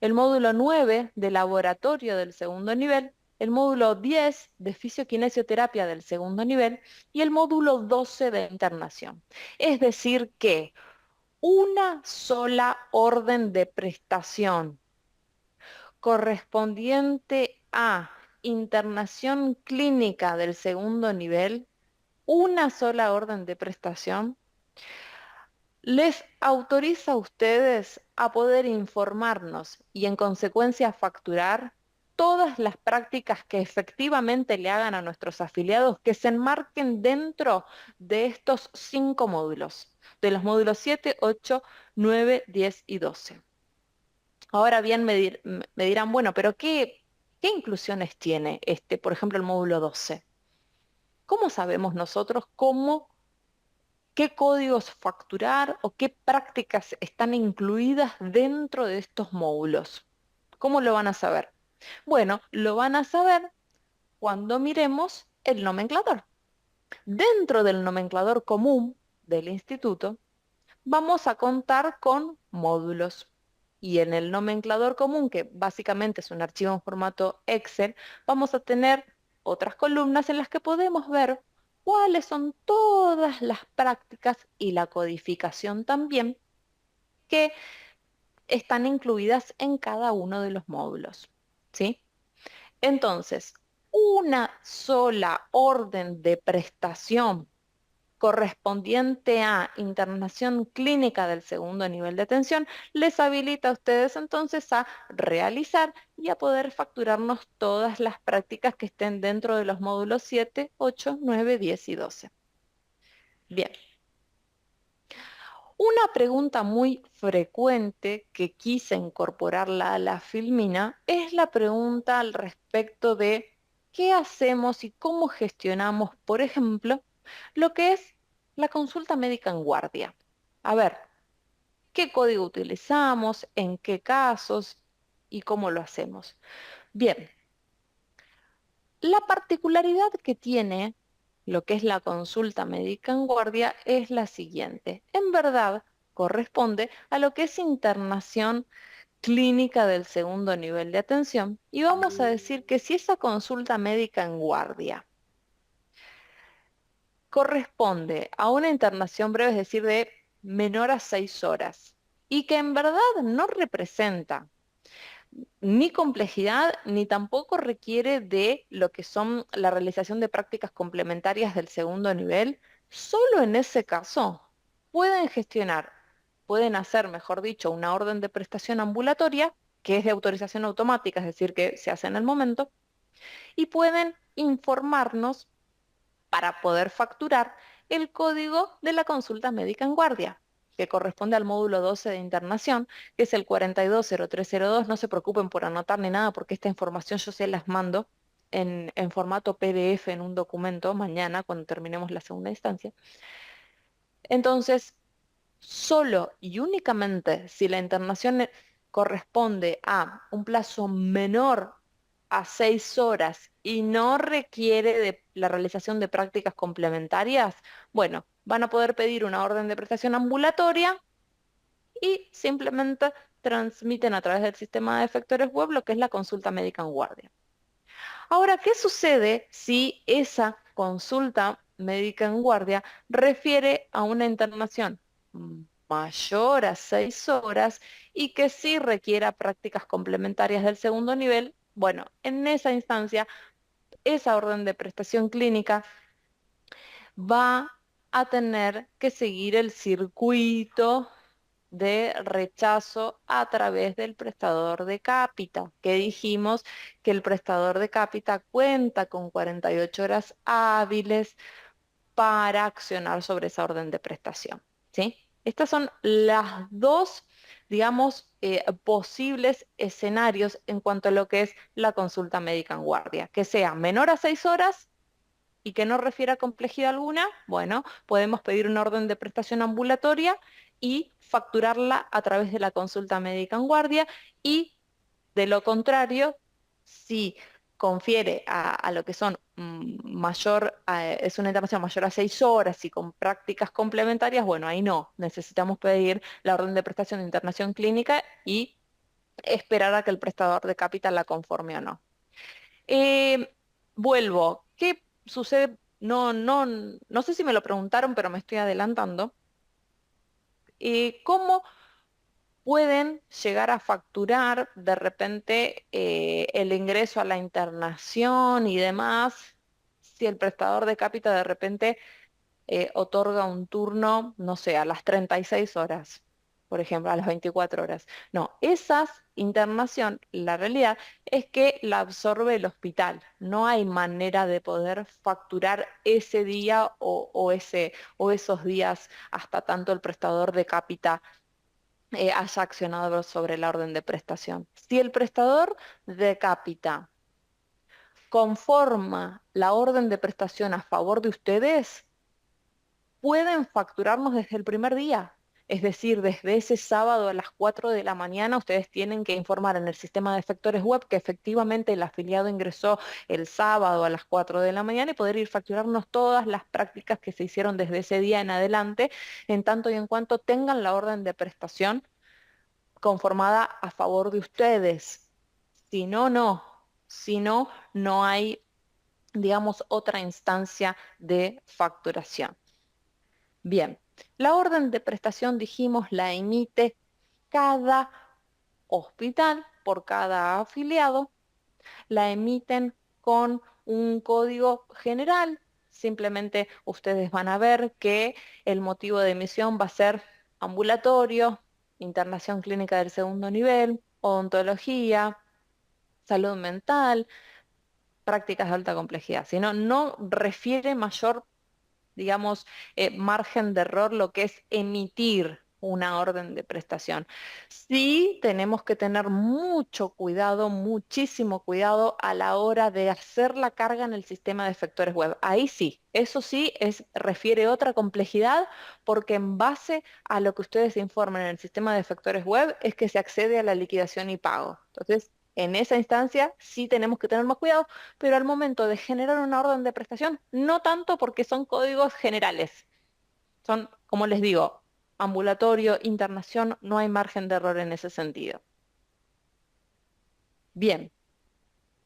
el módulo 9 de laboratorio del segundo nivel, el módulo 10 de fisioquinesioterapia del segundo nivel y el módulo 12 de internación. Es decir que una sola orden de prestación correspondiente a internación clínica del segundo nivel, una sola orden de prestación les autoriza a ustedes a poder informarnos y en consecuencia facturar todas las prácticas que efectivamente le hagan a nuestros afiliados que se enmarquen dentro de estos 5 módulos, de los módulos 7, 8, 9, 10 y 12. Ahora bien, me dirán, bueno, pero ¿qué inclusiones tiene por ejemplo, el módulo 12? ¿Cómo sabemos nosotros qué códigos facturar o qué prácticas están incluidas dentro de estos módulos? ¿Cómo lo van a saber? Bueno, lo van a saber cuando miremos el nomenclador. Dentro del nomenclador común del instituto, vamos a contar con módulos. Y en el nomenclador común, que básicamente es un archivo en formato Excel, vamos a tener otras columnas en las que podemos ver cuáles son todas las prácticas y la codificación también que están incluidas en cada uno de los módulos. ¿Sí? Entonces, una sola orden de prestación correspondiente a internación clínica del segundo nivel de atención les habilita a ustedes entonces a realizar y a poder facturarnos todas las prácticas que estén dentro de los módulos 7, 8, 9, 10 y 12. Bien. Una pregunta muy frecuente que quise incorporarla a la filmina es la pregunta al respecto de qué hacemos y cómo gestionamos, por ejemplo, lo que es la consulta médica en guardia. A ver, ¿qué código utilizamos? ¿En qué casos? ¿Y cómo lo hacemos? Bien, la particularidad que tiene lo que es la consulta médica en guardia es la siguiente. En verdad, corresponde a lo que es internación clínica del segundo nivel de atención y vamos a decir que si esa consulta médica en guardia corresponde a una internación breve, es decir, de menor a 6 horas, y que en verdad no representa ni complejidad, ni tampoco requiere de lo que son la realización de prácticas complementarias del segundo nivel, solo en ese caso pueden gestionar, pueden hacer, mejor dicho, una orden de prestación ambulatoria, que es de autorización automática, es decir, que se hace en el momento, y pueden informarnos para poder facturar el código de la consulta médica en guardia, que corresponde al módulo 12 de internación, que es el 420302. No se preocupen por anotar ni nada, porque esta información yo se las mando en formato PDF en un documento mañana, cuando terminemos la segunda instancia. Entonces, solo y únicamente si la internación corresponde a un plazo menor a 6 horas y no requiere de la realización de prácticas complementarias, bueno, van a poder pedir una orden de prestación ambulatoria y simplemente transmiten a través del sistema de efectores web lo que es la consulta médica en guardia. Ahora, ¿qué sucede si esa consulta médica en guardia refiere a una internación mayor a 6 horas y que sí requiera prácticas complementarias del segundo nivel? Bueno, en esa instancia, esa orden de prestación clínica va a tener que seguir el circuito de rechazo a través del prestador de cápita, que dijimos que el prestador de cápita cuenta con 48 horas hábiles para accionar sobre esa orden de prestación, ¿sí? Estas son las dos, digamos, posibles escenarios en cuanto a lo que es la consulta médica en guardia, que sea menor a 6 horas y que no refiera a complejidad alguna. Bueno, podemos pedir una orden de prestación ambulatoria y facturarla a través de la consulta médica en guardia, y de lo contrario, si confiere a lo que son mayor, es una internación mayor a 6 horas y con prácticas complementarias, bueno, ahí no, necesitamos pedir la orden de prestación de internación clínica y esperar a que el prestador de capital la conforme o no. Eh, Vuelvo. ¿Qué sucede? No sé si me lo preguntaron, pero me estoy adelantando. ¿Cómo pueden llegar a facturar de repente el ingreso a la internación y demás si el prestador de cápita de repente otorga un turno, no sé, a las 36 horas, por ejemplo, a las 24 horas? No, esas internación, la realidad es que la absorbe el hospital. No hay manera de poder facturar ese día o esos días hasta tanto el prestador de cápita haya accionado sobre la orden de prestación. Si el prestador de cápita conforma la orden de prestación a favor de ustedes, pueden facturarnos desde el primer día. Es decir, desde ese sábado a las 4 de la mañana ustedes tienen que informar en el sistema de efectores web que efectivamente el afiliado ingresó el sábado a las 4 de la mañana y poder ir facturarnos todas las prácticas que se hicieron desde ese día en adelante, en tanto y en cuanto tengan la orden de prestación conformada a favor de ustedes. Si no, no. Si no, no hay, digamos, otra instancia de facturación. Bien, la orden de prestación, dijimos, la emite cada hospital por cada afiliado, la emiten con un código general. Simplemente ustedes van a ver que el motivo de emisión va a ser ambulatorio, internación clínica del segundo nivel, odontología, salud mental, prácticas de alta complejidad, sino no refiere mayor, digamos, margen de error lo que es emitir una orden de prestación. Sí tenemos que tener mucho cuidado, muchísimo cuidado a la hora de hacer la carga en el sistema de efectores web. Ahí sí, eso sí refiere otra complejidad porque en base a lo que ustedes informan en el sistema de efectores web es que se accede a la liquidación y pago. Entonces, en esa instancia sí tenemos que tener más cuidado, pero al momento de generar una orden de prestación, no tanto porque son códigos generales. Son, como les digo, ambulatorio, internación, no hay margen de error en ese sentido. Bien,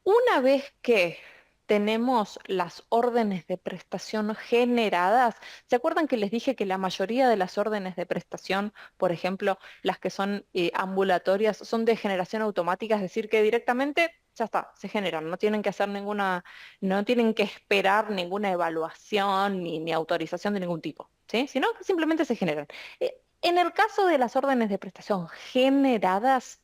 una vez que tenemos las órdenes de prestación generadas, ¿se acuerdan que les dije que la mayoría de las órdenes de prestación, por ejemplo, las que son ambulatorias, son de generación automática, es decir, que directamente ya está, se generan, no tienen que hacer ninguna, no tienen que esperar ninguna evaluación ni autorización de ningún tipo, ¿sí? Sino que simplemente se generan. En el caso de las órdenes de prestación generadas,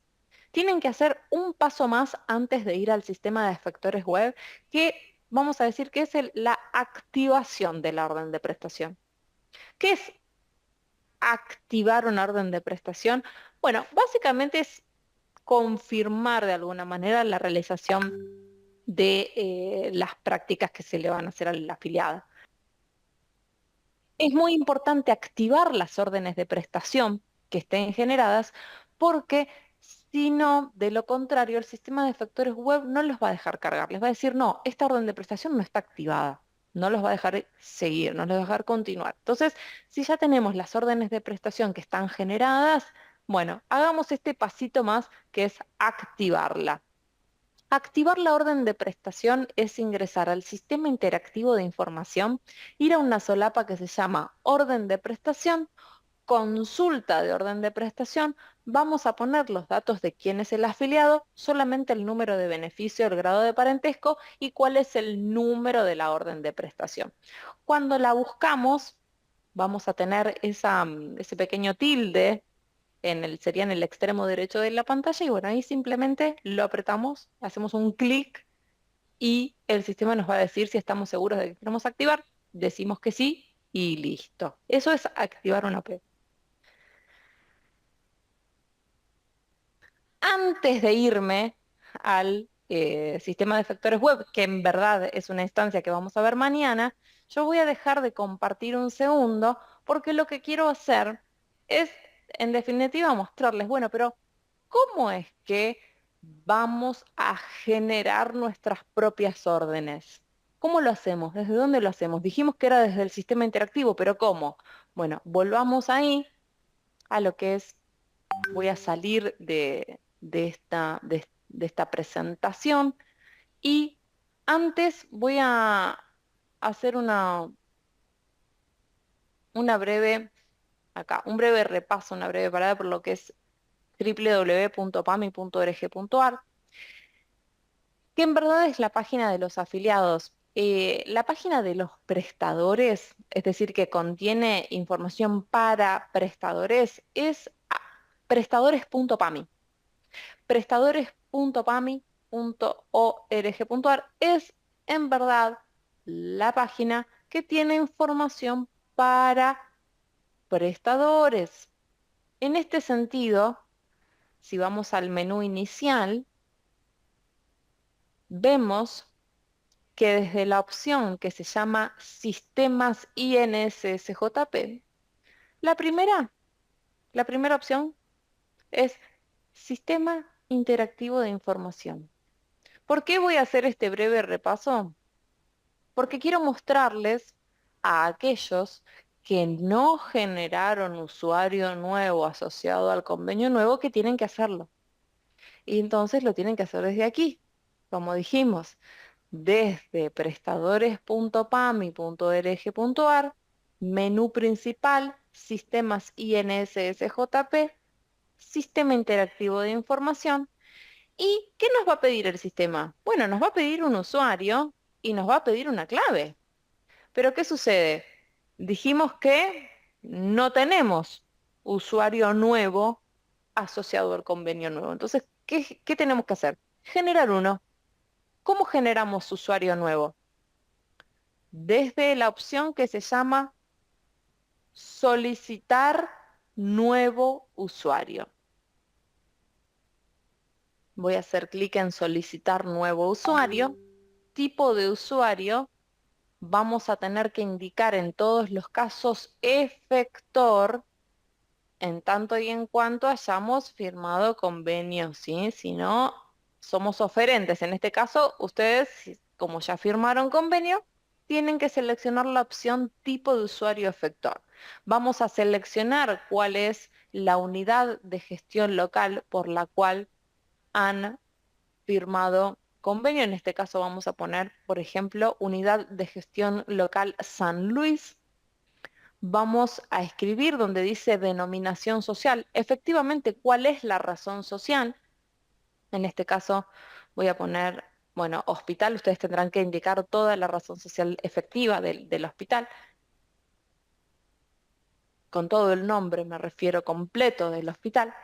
tienen que hacer un paso más antes de ir al sistema de efectores web, que vamos a decir que es la activación de la orden de prestación. ¿Qué es activar una orden de prestación? Bueno, básicamente es confirmar de alguna manera la realización de las prácticas que se le van a hacer al afiliado. Es muy importante activar las órdenes de prestación que estén generadas porque si no, de lo contrario, el sistema de factores web no los va a dejar cargar. Les va a decir, no, esta orden de prestación no está activada. No los va a dejar seguir, no los va a dejar continuar. Entonces, si ya tenemos las órdenes de prestación que están generadas, bueno, hagamos este pasito más que es activarla. Activar la orden de prestación es ingresar al sistema interactivo de información, ir a una solapa que se llama orden de prestación, consulta de orden de prestación, vamos a poner los datos de quién es el afiliado, solamente el número de beneficio, el grado de parentesco y cuál es el número de la orden de prestación. Cuando la buscamos, vamos a tener ese pequeño tilde sería en el extremo derecho de la pantalla y bueno, ahí simplemente lo apretamos, hacemos un clic y el sistema nos va a decir si estamos seguros de que queremos activar, decimos que sí y listo. Eso es activar una P. Antes de irme al sistema de factores web, que en verdad es una instancia que vamos a ver mañana, yo voy a dejar de compartir un segundo porque lo que quiero hacer es, en definitiva, mostrarles, bueno, pero ¿cómo es que vamos a generar nuestras propias órdenes? ¿Cómo lo hacemos? ¿Desde dónde lo hacemos? Dijimos que era desde el sistema interactivo, pero ¿cómo? Bueno, volvamos ahí a lo que es, voy a salir de esta presentación y antes voy a hacer una breve, acá, un breve repaso, una breve parada por lo que es www.pami.org.ar, que en verdad es la página de los afiliados. La página de los prestadores, es decir, que contiene información para prestadores, es prestadores.pami. Prestadores.pami.org.ar es en verdad la página que tiene información para prestadores. En este sentido, si vamos al menú inicial, vemos que desde la opción que se llama Sistemas INSSJP, la primera La primera opción es Sistema Interactivo de Información. ¿Por qué voy a hacer este breve repaso? Porque quiero mostrarles a aquellos que no generaron usuario nuevo asociado al convenio nuevo que tienen que hacerlo. Y entonces lo tienen que hacer desde aquí, como dijimos, desde prestadores.pami.org.ar, menú principal, sistemas INSSJP, sistema interactivo de información. ¿Y qué nos va a pedir el sistema? Bueno, nos va a pedir un usuario y nos va a pedir una clave. Pero ¿qué sucede? Dijimos que no tenemos usuario nuevo asociado al convenio nuevo. Entonces, ¿qué tenemos que hacer? Generar uno. ¿Cómo generamos usuario nuevo? Desde la opción que se llama solicitar nuevo usuario. Voy a hacer clic en solicitar nuevo usuario. Tipo de usuario, vamos a tener que indicar en todos los casos efector en tanto y en cuanto hayamos firmado convenio, ¿sí? Si no, somos oferentes. En este caso, ustedes, como ya firmaron convenio, tienen que seleccionar la opción tipo de usuario efector. Vamos a seleccionar cuál es la unidad de gestión local por la cual han firmado convenio. En este caso vamos a poner, por ejemplo, unidad de gestión local San Luis. Vamos a escribir donde dice denominación social, efectivamente, cuál es la razón social. En este caso voy a poner, bueno, hospital, ustedes tendrán que indicar toda la razón social efectiva del hospital, con todo el nombre, me refiero completo del hospital.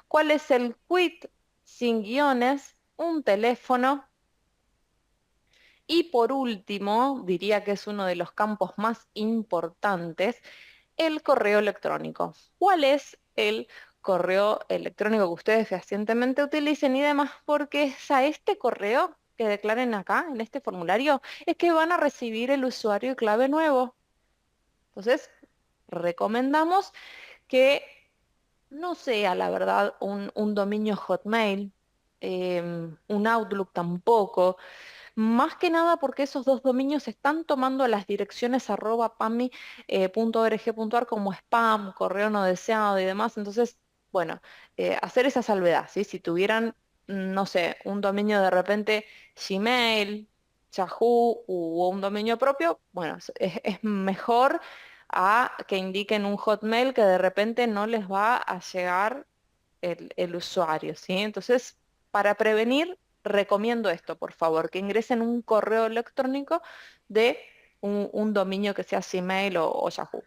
¿Cuál es el quit sin guiones? Un teléfono. Y por último, diría que es uno de los campos más importantes, el correo electrónico. ¿Cuál es el correo electrónico que ustedes fehacientemente utilicen y demás? Porque es a este correo que declaren acá, en este formulario, es que van a recibir el usuario y clave nuevo. Entonces, recomendamos que no sea, la verdad, un dominio Hotmail, un Outlook tampoco. Más que nada porque esos dos dominios están tomando las direcciones @pami.org.ar como spam, correo no deseado y demás. Entonces, bueno, hacer esa salvedad, ¿sí? Si tuvieran, no sé, un dominio de repente Gmail, Yahoo o un dominio propio, bueno, es mejor a que indiquen un Hotmail que de repente no les va a llegar el usuario, ¿sí? Entonces, para prevenir, recomiendo esto, por favor, que ingresen un correo electrónico de un dominio que sea Gmail o Yahoo.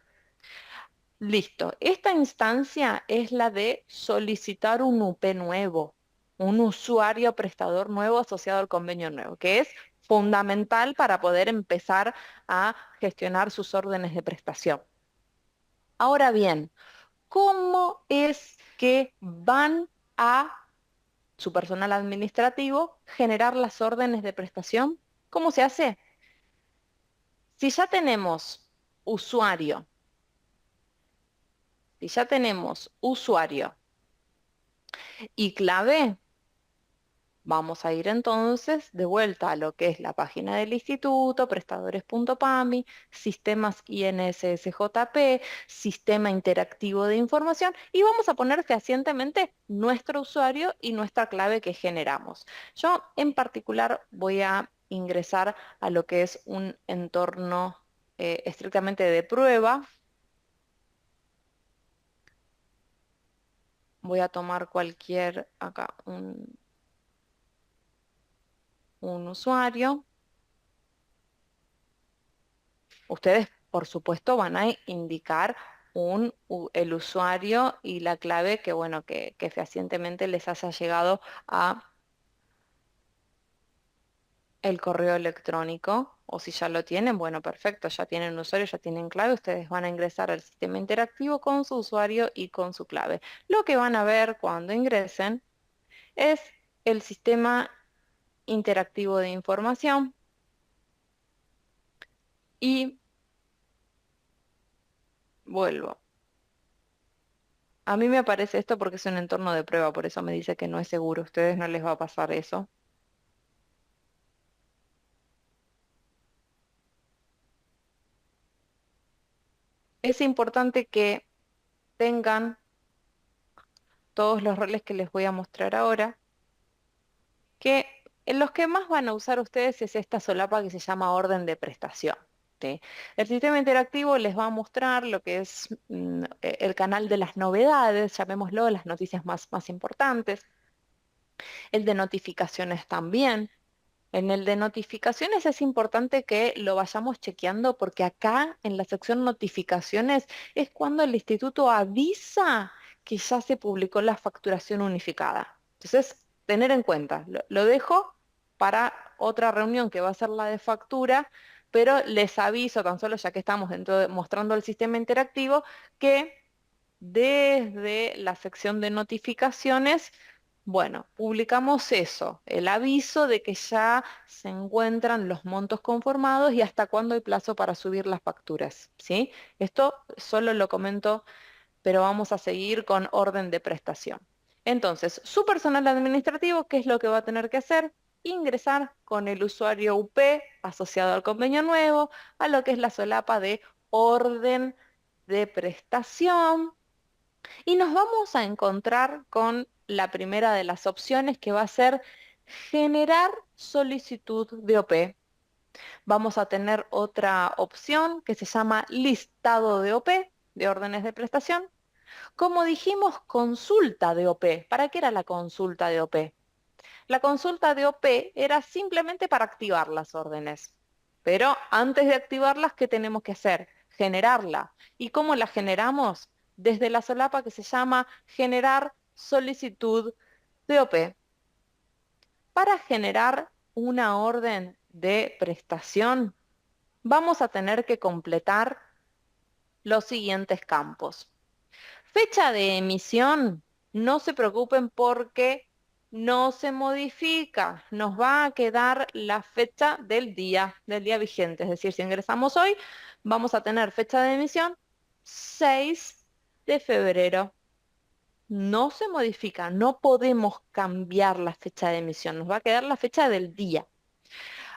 Listo. Esta instancia es la de solicitar un UP nuevo, un usuario prestador nuevo asociado al convenio nuevo, que es fundamental para poder empezar a gestionar sus órdenes de prestación. Ahora bien, ¿cómo es que van a su personal administrativo generar las órdenes de prestación? ¿Cómo se hace? Si ya tenemos usuario, si ya tenemos usuario y clave, vamos a ir entonces de vuelta a lo que es la página del instituto, prestadores.pami, sistemas INSSJP, sistema interactivo de información y vamos a poner fehacientemente nuestro usuario y nuestra clave que generamos. Yo en particular voy a ingresar a lo que es un entorno estrictamente de prueba. Voy a tomar cualquier, acá, un usuario. Ustedes, por supuesto, van a indicar el usuario y la clave que, bueno, que fehacientemente les haya llegado a el correo electrónico, o si ya lo tienen, bueno, perfecto, ya tienen usuario, ya tienen clave, ustedes van a ingresar al sistema interactivo con su usuario y con su clave. Lo que van a ver cuando ingresen es el sistema interactivo de información y vuelvo A mí me aparece esto porque es un entorno de prueba, por eso me dice que no es seguro. A ustedes no les va a pasar eso. Es importante que tengan todos los roles que les voy a mostrar ahora, que en los que más van a usar ustedes es esta solapa que se llama orden de prestación. ¿Sí? El sistema interactivo les va a mostrar lo que es el canal de las novedades, llamémoslo, las noticias más importantes, el de notificaciones también. En el de notificaciones es importante que lo vayamos chequeando porque acá en la sección notificaciones es cuando el instituto avisa que ya se publicó la facturación unificada. Entonces, tener en cuenta, lo dejo para otra reunión que va a ser la de factura, pero les aviso tan solo ya que estamos mostrando el sistema interactivo que desde la sección de notificaciones, bueno, publicamos eso, el aviso de que ya se encuentran los montos conformados y hasta cuándo hay plazo para subir las facturas, ¿sí? Esto solo lo comento, pero vamos a seguir con orden de prestación. Entonces, su personal administrativo, ¿qué es lo que va a tener que hacer? Ingresar con el usuario UP asociado al convenio nuevo a lo que es la solapa de orden de prestación y nos vamos a encontrar con la primera de las opciones que va a ser generar solicitud de OP. Vamos a tener otra opción que se llama listado de OP, de órdenes de prestación. Como dijimos, consulta de OP. ¿Para qué era la consulta de OP? La consulta de OP era simplemente para activar las órdenes. Pero antes de activarlas, ¿qué tenemos que hacer? Generarla. ¿Y cómo la generamos? Desde la solapa que se llama generar solicitud de OP. Para generar una orden de prestación, vamos a tener que completar los siguientes campos. Fecha de emisión, no se preocupen porque no se modifica, nos va a quedar la fecha del día vigente, es decir, si ingresamos hoy, vamos a tener fecha de emisión 6 de febrero. No se modifica, no podemos cambiar la fecha de emisión, nos va a quedar la fecha del día.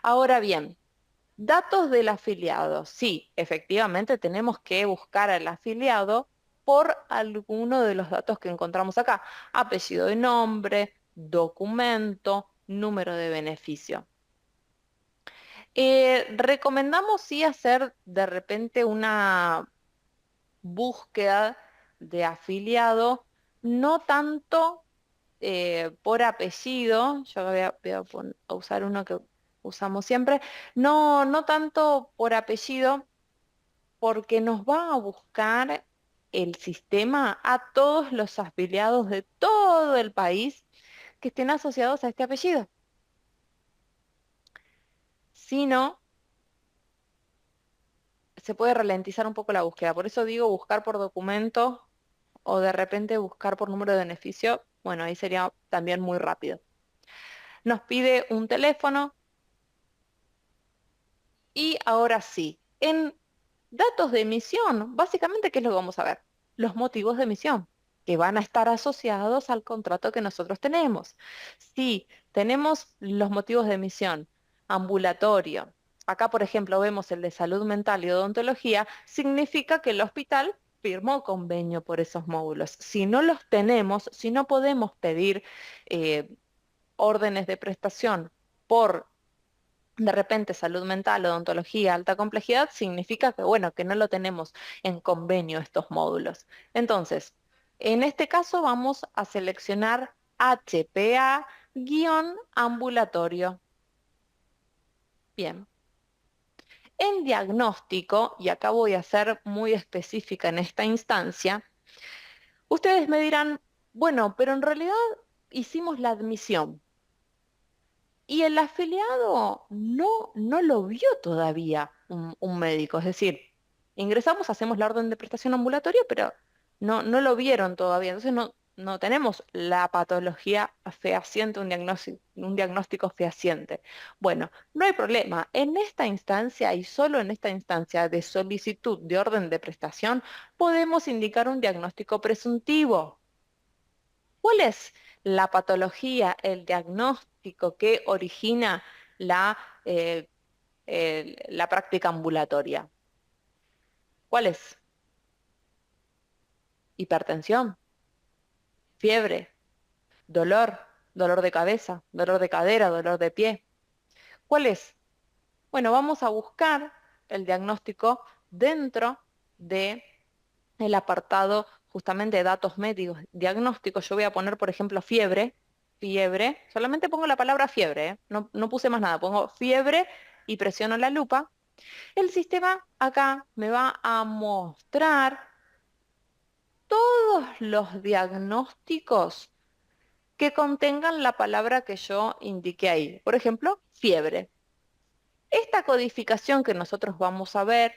Ahora bien, datos del afiliado. Sí, efectivamente tenemos que buscar al afiliado por alguno de los datos que encontramos acá. Apellido y nombre, documento, número de beneficio. Recomendamos sí hacer de repente una búsqueda de afiliado, no tanto por apellido, yo voy a usar uno que usamos siempre, no tanto por apellido, porque nos va a buscar el sistema a todos los afiliados de todo el país que estén asociados a este apellido. Si no, se puede ralentizar un poco la búsqueda. Por eso digo buscar por documento o de repente buscar por número de beneficio. Bueno, ahí sería también muy rápido. Nos pide un teléfono y ahora sí, en datos de emisión, básicamente, ¿qué es lo que vamos a ver? Los motivos de emisión, que van a estar asociados al contrato que nosotros tenemos. Si tenemos los motivos de emisión, ambulatorio, acá por ejemplo vemos el de salud mental y odontología, significa que el hospital firmó convenio por esos módulos. Si no los tenemos, si no podemos pedir eh, órdenes de prestación por de repente salud mental, odontología, alta complejidad, significa que, bueno, que no lo tenemos en convenio estos módulos. Entonces, en este caso vamos a seleccionar HPA-ambulatorio. Bien. En diagnóstico, y acá voy a ser muy específica en esta instancia, ustedes me dirán, bueno, pero en realidad hicimos la admisión. Y el afiliado no lo vio todavía un médico, es decir, ingresamos, hacemos la orden de prestación ambulatoria, pero no lo vieron todavía. Entonces no tenemos la patología fehaciente, un diagnóstico fehaciente. Bueno, no hay problema. En esta instancia y solo en esta instancia de solicitud de orden de prestación, podemos indicar un diagnóstico presuntivo. ¿Cuál es la patología, el diagnóstico que origina la, eh, la práctica ambulatoria? ¿Cuál es? Hipertensión, fiebre, dolor, dolor de cabeza, dolor de cadera, dolor de pie. ¿Cuál es? Bueno, vamos a buscar el diagnóstico dentro de el apartado justamente de datos médicos, diagnósticos. Yo voy a poner, por ejemplo, fiebre, fiebre, solamente pongo la palabra fiebre, ¿eh? No puse más nada, pongo fiebre y presiono la lupa. El sistema acá me va a mostrar todos los diagnósticos que contengan la palabra que yo indiqué ahí. Por ejemplo, fiebre. Esta codificación que nosotros vamos a ver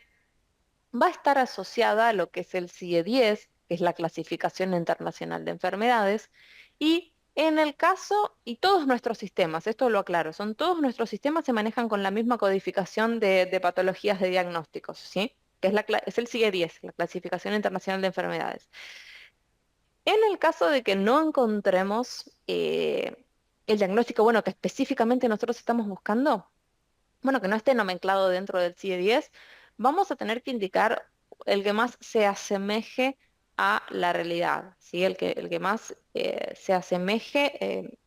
va a estar asociada a lo que es el CIE-10, que es la Clasificación Internacional de Enfermedades, y en el caso, y todos nuestros sistemas, esto lo aclaro, son todos nuestros sistemas se manejan con la misma codificación de patologías de diagnósticos, ¿sí? Que es, es el CIE-10, la Clasificación Internacional de Enfermedades. En el caso de que no encontremos el diagnóstico, bueno, que específicamente nosotros estamos buscando, bueno, que no esté nomenclado dentro del CIE-10, vamos a tener que indicar el que más se asemeje a la realidad, ¿sí? El que más se asemeje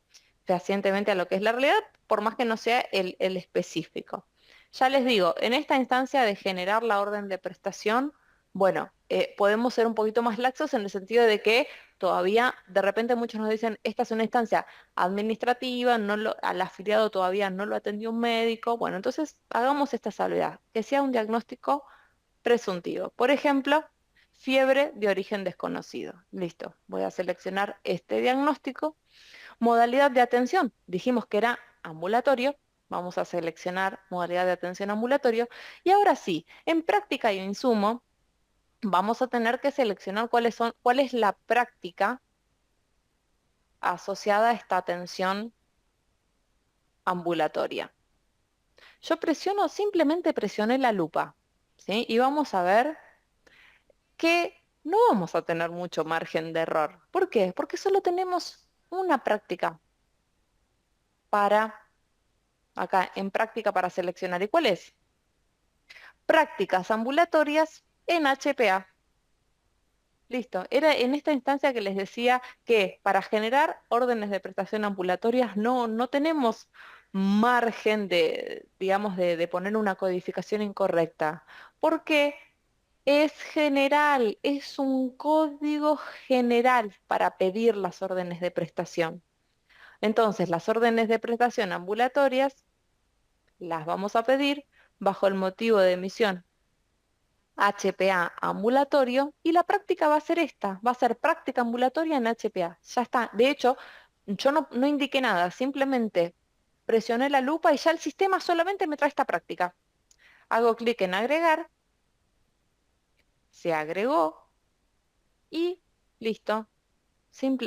fehacientemente a lo que es la realidad, por más que no sea el específico. Ya les digo, en esta instancia de generar la orden de prestación, bueno, podemos ser un poquito más laxos en el sentido de que todavía, de repente muchos nos dicen, esta es una instancia administrativa, al afiliado todavía no lo atendió un médico. Bueno, entonces hagamos esta salvedad, que sea un diagnóstico presuntivo. Por ejemplo, fiebre de origen desconocido. Listo, voy a seleccionar este diagnóstico. Modalidad de atención, dijimos que era ambulatorio, vamos a seleccionar modalidad de atención ambulatorio. Y ahora sí, en práctica y insumo, vamos a tener que seleccionar cuál es la práctica asociada a esta atención ambulatoria. Yo simplemente presioné la lupa, ¿sí? Y vamos a ver que no vamos a tener mucho margen de error. ¿Por qué? Porque solo tenemos una práctica para, acá, en práctica para seleccionar. ¿Y cuál es? Prácticas ambulatorias en HPA. Listo. Era en esta instancia que les decía que para generar órdenes de prestación ambulatorias no tenemos margen de, digamos, de poner una codificación incorrecta. Porque es general, es un código general para pedir las órdenes de prestación. Entonces, las órdenes de prestación ambulatorias las vamos a pedir bajo el motivo de emisión HPA ambulatorio y la práctica va a ser esta, va a ser práctica ambulatoria en HPA. Ya está. De hecho, yo no indiqué nada, simplemente presioné la lupa y ya el sistema solamente me trae esta práctica. Hago clic en agregar, se agregó y listo.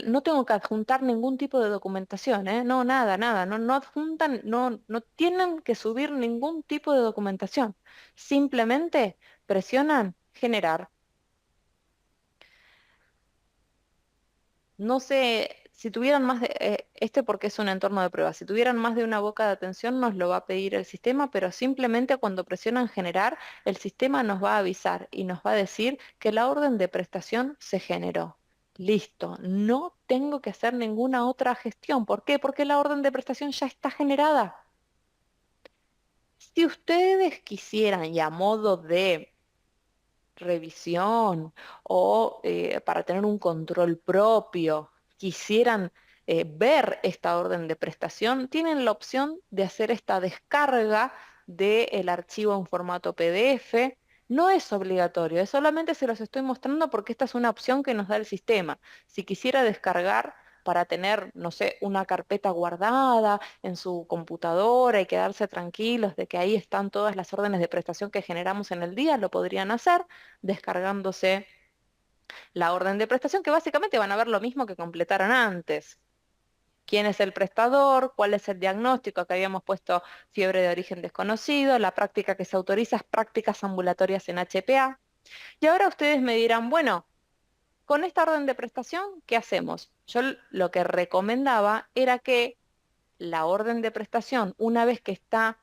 No tengo que adjuntar ningún tipo de documentación, ¿eh? No, nada, nada. No adjuntan, no tienen que subir ningún tipo de documentación. Simplemente presionan generar. No sé, si tuvieran más de, este porque es un entorno de prueba, si tuvieran más de una boca de atención nos lo va a pedir el sistema, pero simplemente cuando presionan generar, el sistema nos va a avisar y nos va a decir que la orden de prestación se generó. Listo, no tengo que hacer ninguna otra gestión. ¿Por qué? Porque la orden de prestación ya está generada. Si ustedes quisieran y a modo de revisión o para tener un control propio, quisieran ver esta orden de prestación, tienen la opción de hacer esta descarga del archivo en formato PDF. No es obligatorio, es solamente se los estoy mostrando porque esta es una opción que nos da el sistema. Si quisiera descargar para tener, no sé, una carpeta guardada en su computadora y quedarse tranquilos de que ahí están todas las órdenes de prestación que generamos en el día, lo podrían hacer descargándose la orden de prestación, que básicamente van a ver lo mismo que completaron antes. ¿Quién es el prestador? ¿Cuál es el diagnóstico? Que habíamos puesto fiebre de origen desconocido. La práctica que se autoriza es prácticas ambulatorias en HPA. Y ahora ustedes me dirán, bueno, con esta orden de prestación, ¿qué hacemos? Yo lo que recomendaba era que la orden de prestación, una vez que está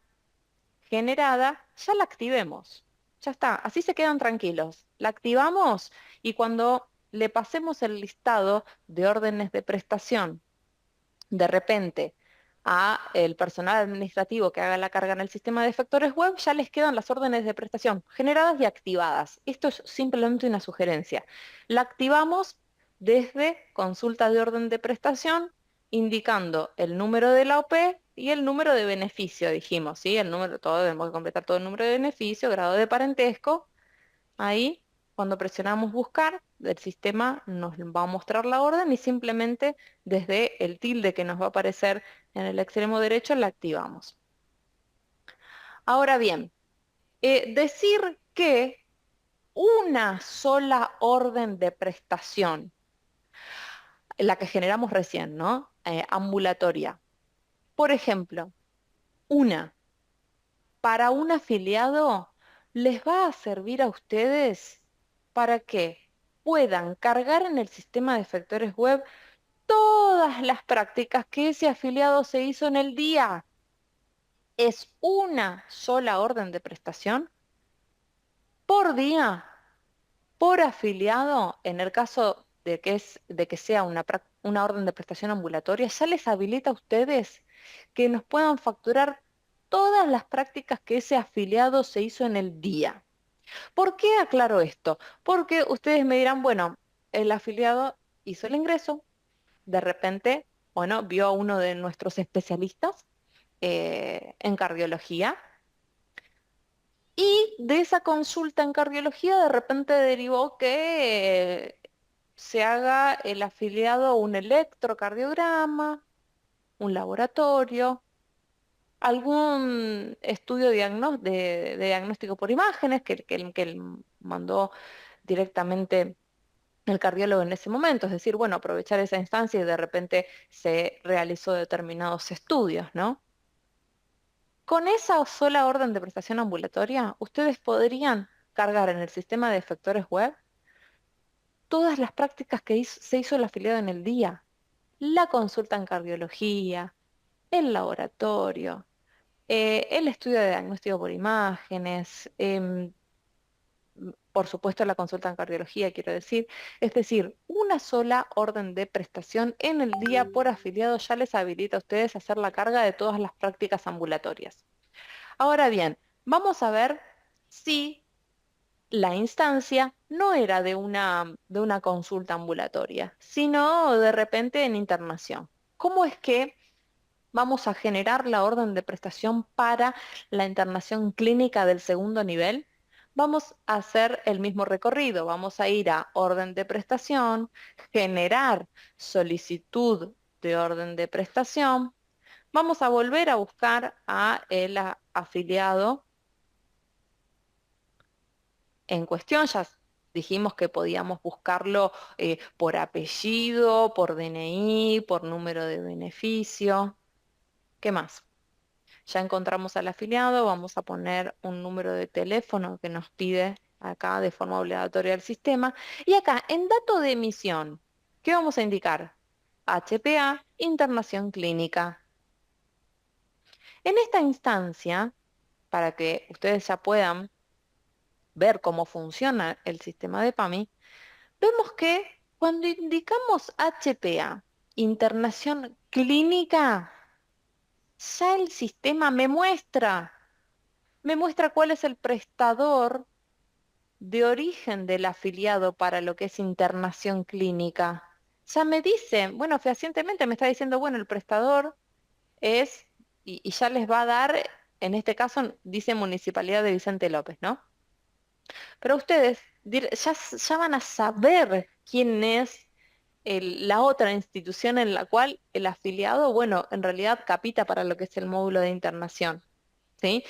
generada, ya la activemos. Ya está, así se quedan tranquilos. La activamos y cuando le pasemos el listado de órdenes de prestación de repente a el personal administrativo que haga la carga en el sistema de efectores web, ya les quedan las órdenes de prestación generadas y activadas. Esto es simplemente una sugerencia. La activamos desde consulta de orden de prestación, indicando el número de la OP y el número de beneficio, dijimos, ¿sí? El número, todo, tenemos que completar todo el número de beneficio, grado de parentesco. Ahí, cuando presionamos buscar, el sistema nos va a mostrar la orden y simplemente desde el tilde que nos va a aparecer en el extremo derecho la activamos. Ahora bien, decir que una sola orden de prestación, la que generamos recién, ¿no? Ambulatoria. Por ejemplo, una para un afiliado les va a servir a ustedes para que puedan cargar en el sistema de efectores web todas las prácticas que ese afiliado se hizo en el día. Es una sola orden de prestación por día, por afiliado, en el caso de que sea una orden de prestación ambulatoria, ya les habilita a ustedes que nos puedan facturar todas las prácticas que ese afiliado se hizo en el día. ¿Por qué aclaro esto? Porque ustedes me dirán, bueno, el afiliado hizo el ingreso, de repente, bueno, vio a uno de nuestros especialistas en cardiología y de esa consulta en cardiología de repente derivó que se haga el afiliado un electrocardiograma, un laboratorio, algún estudio de diagnóstico por imágenes que él mandó directamente el cardiólogo en ese momento, es decir, bueno, aprovechar esa instancia y de repente se realizó determinados estudios, ¿no? Con esa sola orden de prestación ambulatoria, ustedes podrían cargar en el sistema de efectores web todas las prácticas que se hizo el afiliado en el día. La consulta en cardiología, el laboratorio, el estudio de diagnóstico por imágenes, por supuesto la consulta en cardiología, quiero decir. Es decir, una sola orden de prestación en el día por afiliado ya les habilita a ustedes a hacer la carga de todas las prácticas ambulatorias. Ahora bien, vamos a ver si la instancia no era de una consulta ambulatoria, sino de repente en internación. ¿Cómo es que vamos a generar la orden de prestación para la internación clínica del segundo nivel? Vamos a hacer el mismo recorrido, vamos a ir a orden de prestación, generar solicitud de orden de prestación, vamos a volver a buscar a el afiliado en cuestión. Ya dijimos que podíamos buscarlo por apellido, por DNI, por número de beneficio. ¿Qué más? Ya encontramos al afiliado, vamos a poner un número de teléfono que nos pide acá de forma obligatoria el sistema. Y acá, en dato de emisión, ¿qué vamos a indicar? HPA, internación clínica. En esta instancia, para que ustedes ya puedan ver cómo funciona el sistema de PAMI, vemos que cuando indicamos HPA, internación clínica, ya el sistema me muestra cuál es el prestador de origen del afiliado para lo que es internación clínica. Ya me dice, bueno, fehacientemente me está diciendo, bueno, el prestador es, y ya les va a dar, en este caso dice Municipalidad de Vicente López, ¿no? Pero ustedes ya van a saber quién es la otra institución en la cual el afiliado, bueno, en realidad capita para lo que es el módulo de internación, ¿sí?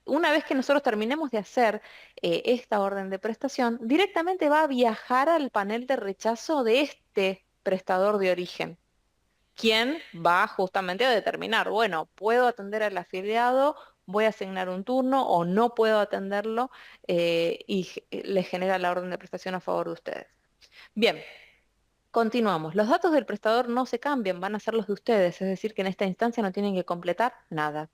una vez que nosotros terminemos de hacer esta orden de prestación, directamente va a viajar al panel de rechazo de este prestador de origen, quien va justamente a determinar, bueno, puedo atender al afiliado, voy a asignar un turno o no puedo atenderlo le genera la orden de prestación a favor de ustedes. Bien, continuamos. Los datos del prestador no se cambian, van a ser los de ustedes, es decir, que en esta instancia no tienen que completar nada.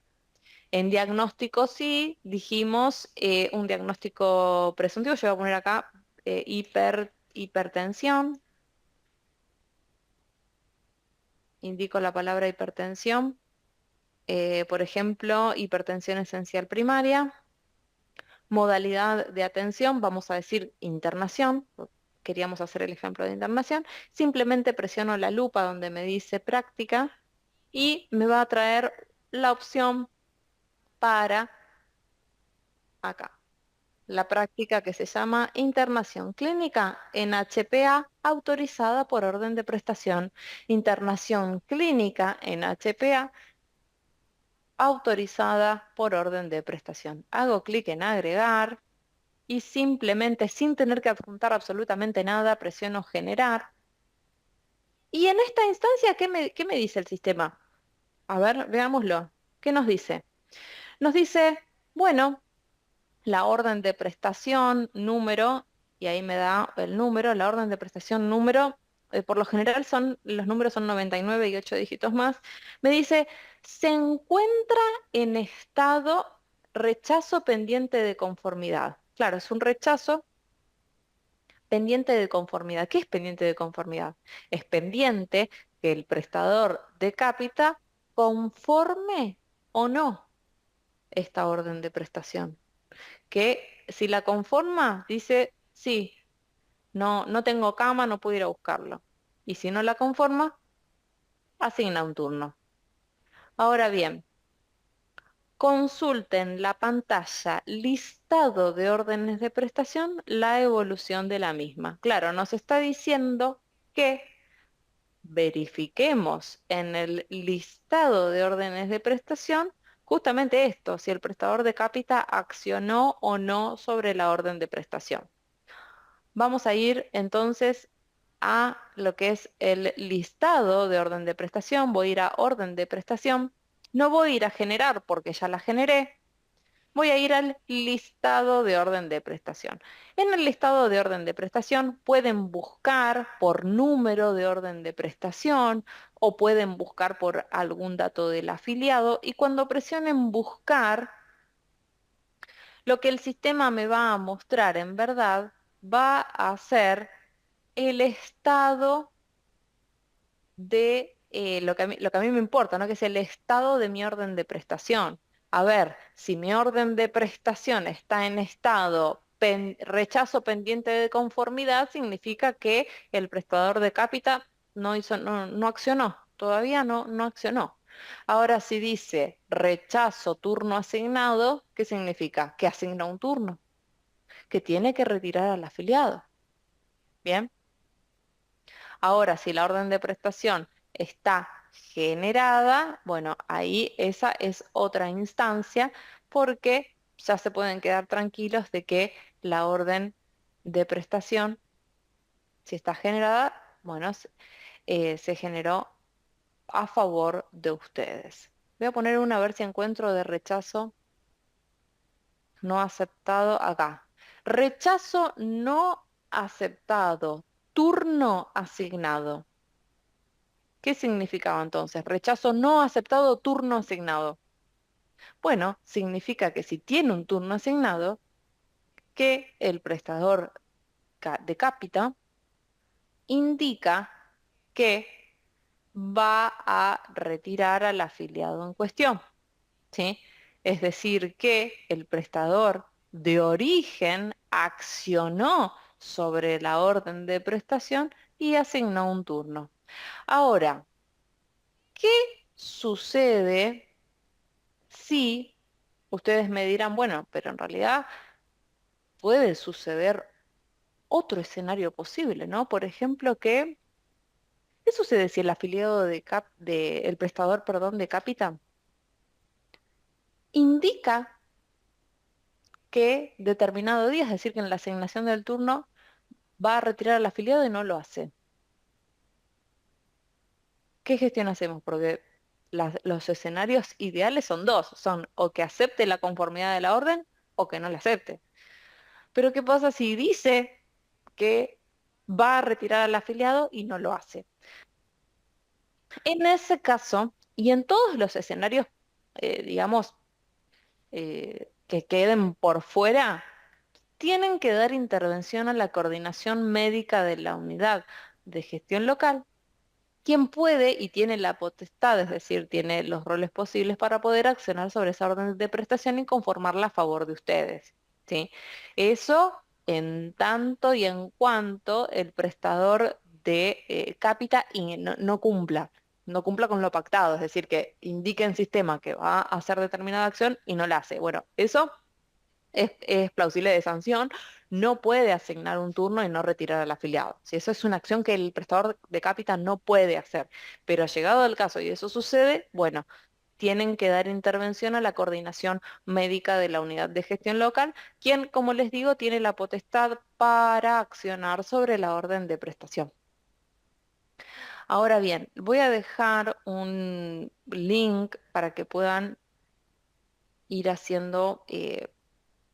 En diagnóstico sí, dijimos un diagnóstico presuntivo, yo voy a poner acá hipertensión, indico la palabra hipertensión, por ejemplo, hipertensión esencial primaria, modalidad de atención, vamos a decir internación, queríamos hacer el ejemplo de internación, simplemente presiono la lupa donde me dice práctica y me va a traer la opción para acá. La práctica que se llama internación clínica en HPA autorizada por orden de prestación. Internación clínica en HPA autorizada por orden de prestación. Hago clic en agregar y simplemente sin tener que adjuntar absolutamente nada, presiono generar. Y en esta instancia, qué me dice el sistema? A ver, veámoslo. ¿Qué nos dice? Nos dice, bueno, la orden de prestación, número, y ahí me da el número, la orden de prestación, número, por lo general los números son 99 y 8 dígitos más, me dice, se encuentra en estado rechazo pendiente de conformidad. Claro, es un rechazo pendiente de conformidad. ¿Qué es pendiente de conformidad? Es pendiente que el prestador de cápita conforme o no esta orden de prestación, que si la conforma, dice, sí, no tengo cama, no puedo ir a buscarlo. Y si no la conforma, asigna un turno. Ahora bien, consulte en la pantalla listado de órdenes de prestación la evolución de la misma. Claro, nos está diciendo que verifiquemos en el listado de órdenes de prestación justamente esto, si el prestador de cápita accionó o no sobre la orden de prestación. Vamos a ir entonces a lo que es el listado de orden de prestación. Voy a ir a orden de prestación. No voy a ir a generar porque ya la generé. Voy a ir al listado de orden de prestación. En el listado de orden de prestación pueden buscar por número de orden de prestación o pueden buscar por algún dato del afiliado y cuando presionen buscar, lo que el sistema me va a mostrar en verdad va a ser el estado de lo que a mí me importa, ¿no? Que es el estado de mi orden de prestación. A ver, si mi orden de prestación está en estado rechazo pendiente de conformidad, significa que el prestador de cápita no accionó, todavía no accionó. Ahora, si dice rechazo turno asignado, ¿qué significa? Que asigna un turno, que tiene que retirar al afiliado. Bien. Ahora, si la orden de prestación está generada, bueno, ahí esa es otra instancia porque ya se pueden quedar tranquilos de que la orden de prestación, si está generada, bueno, se generó a favor de ustedes. Voy a poner una a ver si encuentro de rechazo no aceptado acá. Rechazo no aceptado, turno asignado. ¿Qué significaba entonces? Rechazo no aceptado, turno asignado. Bueno, significa que si tiene un turno asignado, que el prestador de cápita indica que va a retirar al afiliado en cuestión, ¿sí? Es decir, que el prestador de origen accionó sobre la orden de prestación y asignó un turno. Ahora, ¿qué sucede si ustedes me dirán, bueno, pero en realidad puede suceder otro escenario posible, ¿no? Por ejemplo, ¿qué sucede si el afiliado el prestador, perdón, de cápita indica que determinado día, es decir, que en la asignación del turno va a retirar al afiliado y no lo hace. ¿Qué gestión hacemos? Porque los escenarios ideales son dos, son o que acepte la conformidad de la orden o que no la acepte. Pero ¿qué pasa si dice que va a retirar al afiliado y no lo hace? En ese caso, y en todos los escenarios, digamos, que queden por fuera, tienen que dar intervención a la coordinación médica de la unidad de gestión local, quien puede y tiene la potestad, es decir, tiene los roles posibles para poder accionar sobre esa orden de prestación y conformarla a favor de ustedes, ¿sí? Eso en tanto y en cuanto el prestador de cápita y no cumpla con lo pactado, es decir, que indique en sistema que va a hacer determinada acción y no la hace. Bueno, eso es plausible de sanción, no puede asignar un turno y no retirar al afiliado. Si eso es una acción que el prestador de cápita no puede hacer, pero llegado el caso y eso sucede, bueno, tienen que dar intervención a la coordinación médica de la unidad de gestión local, quien, como les digo, tiene la potestad para accionar sobre la orden de prestación. Ahora bien, voy a dejar un link para que puedan ir haciendo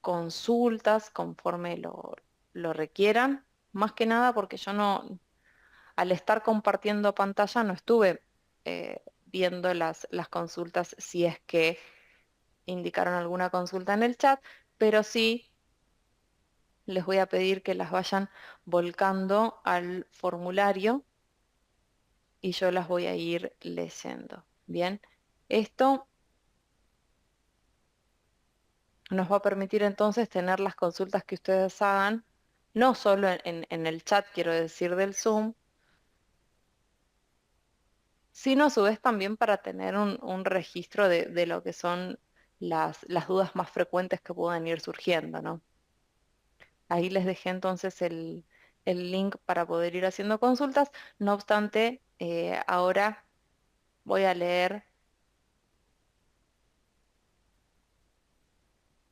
consultas conforme lo requieran, más que nada porque yo no, al estar compartiendo pantalla no estuve viendo las consultas si es que indicaron alguna consulta en el chat, pero sí les voy a pedir que las vayan volcando al formulario y yo las voy a ir leyendo. Bien, esto nos va a permitir entonces tener las consultas que ustedes hagan, no solo en el chat, quiero decir, del Zoom, sino a su vez también para tener un registro de lo que son las dudas más frecuentes que pueden ir surgiendo, ¿no? Ahí les dejé entonces el link para poder ir haciendo consultas. No obstante, ahora voy a leer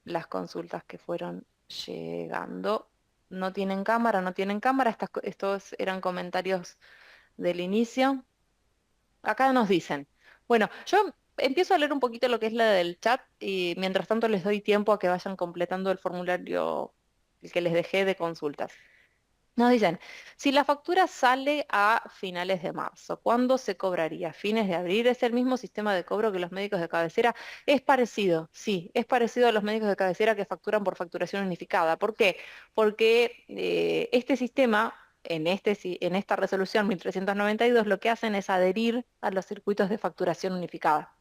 las consultas que fueron llegando. No tienen cámara, no tienen cámara. Estos eran comentarios del inicio. Acá nos dicen. Bueno, yo empiezo a leer un poquito lo que es la del chat y mientras tanto les doy tiempo a que vayan completando el formulario el que les dejé de consultas. Nos dicen, si la factura sale a finales de marzo, ¿cuándo se cobraría? ¿Fines de abril? ¿Es el mismo sistema de cobro que los médicos de cabecera? Es parecido, sí, es parecido a los médicos de cabecera que facturan por facturación unificada. ¿Por qué? Porque este sistema, en esta resolución 1392, lo que hacen es adherir a los circuitos de facturación unificada.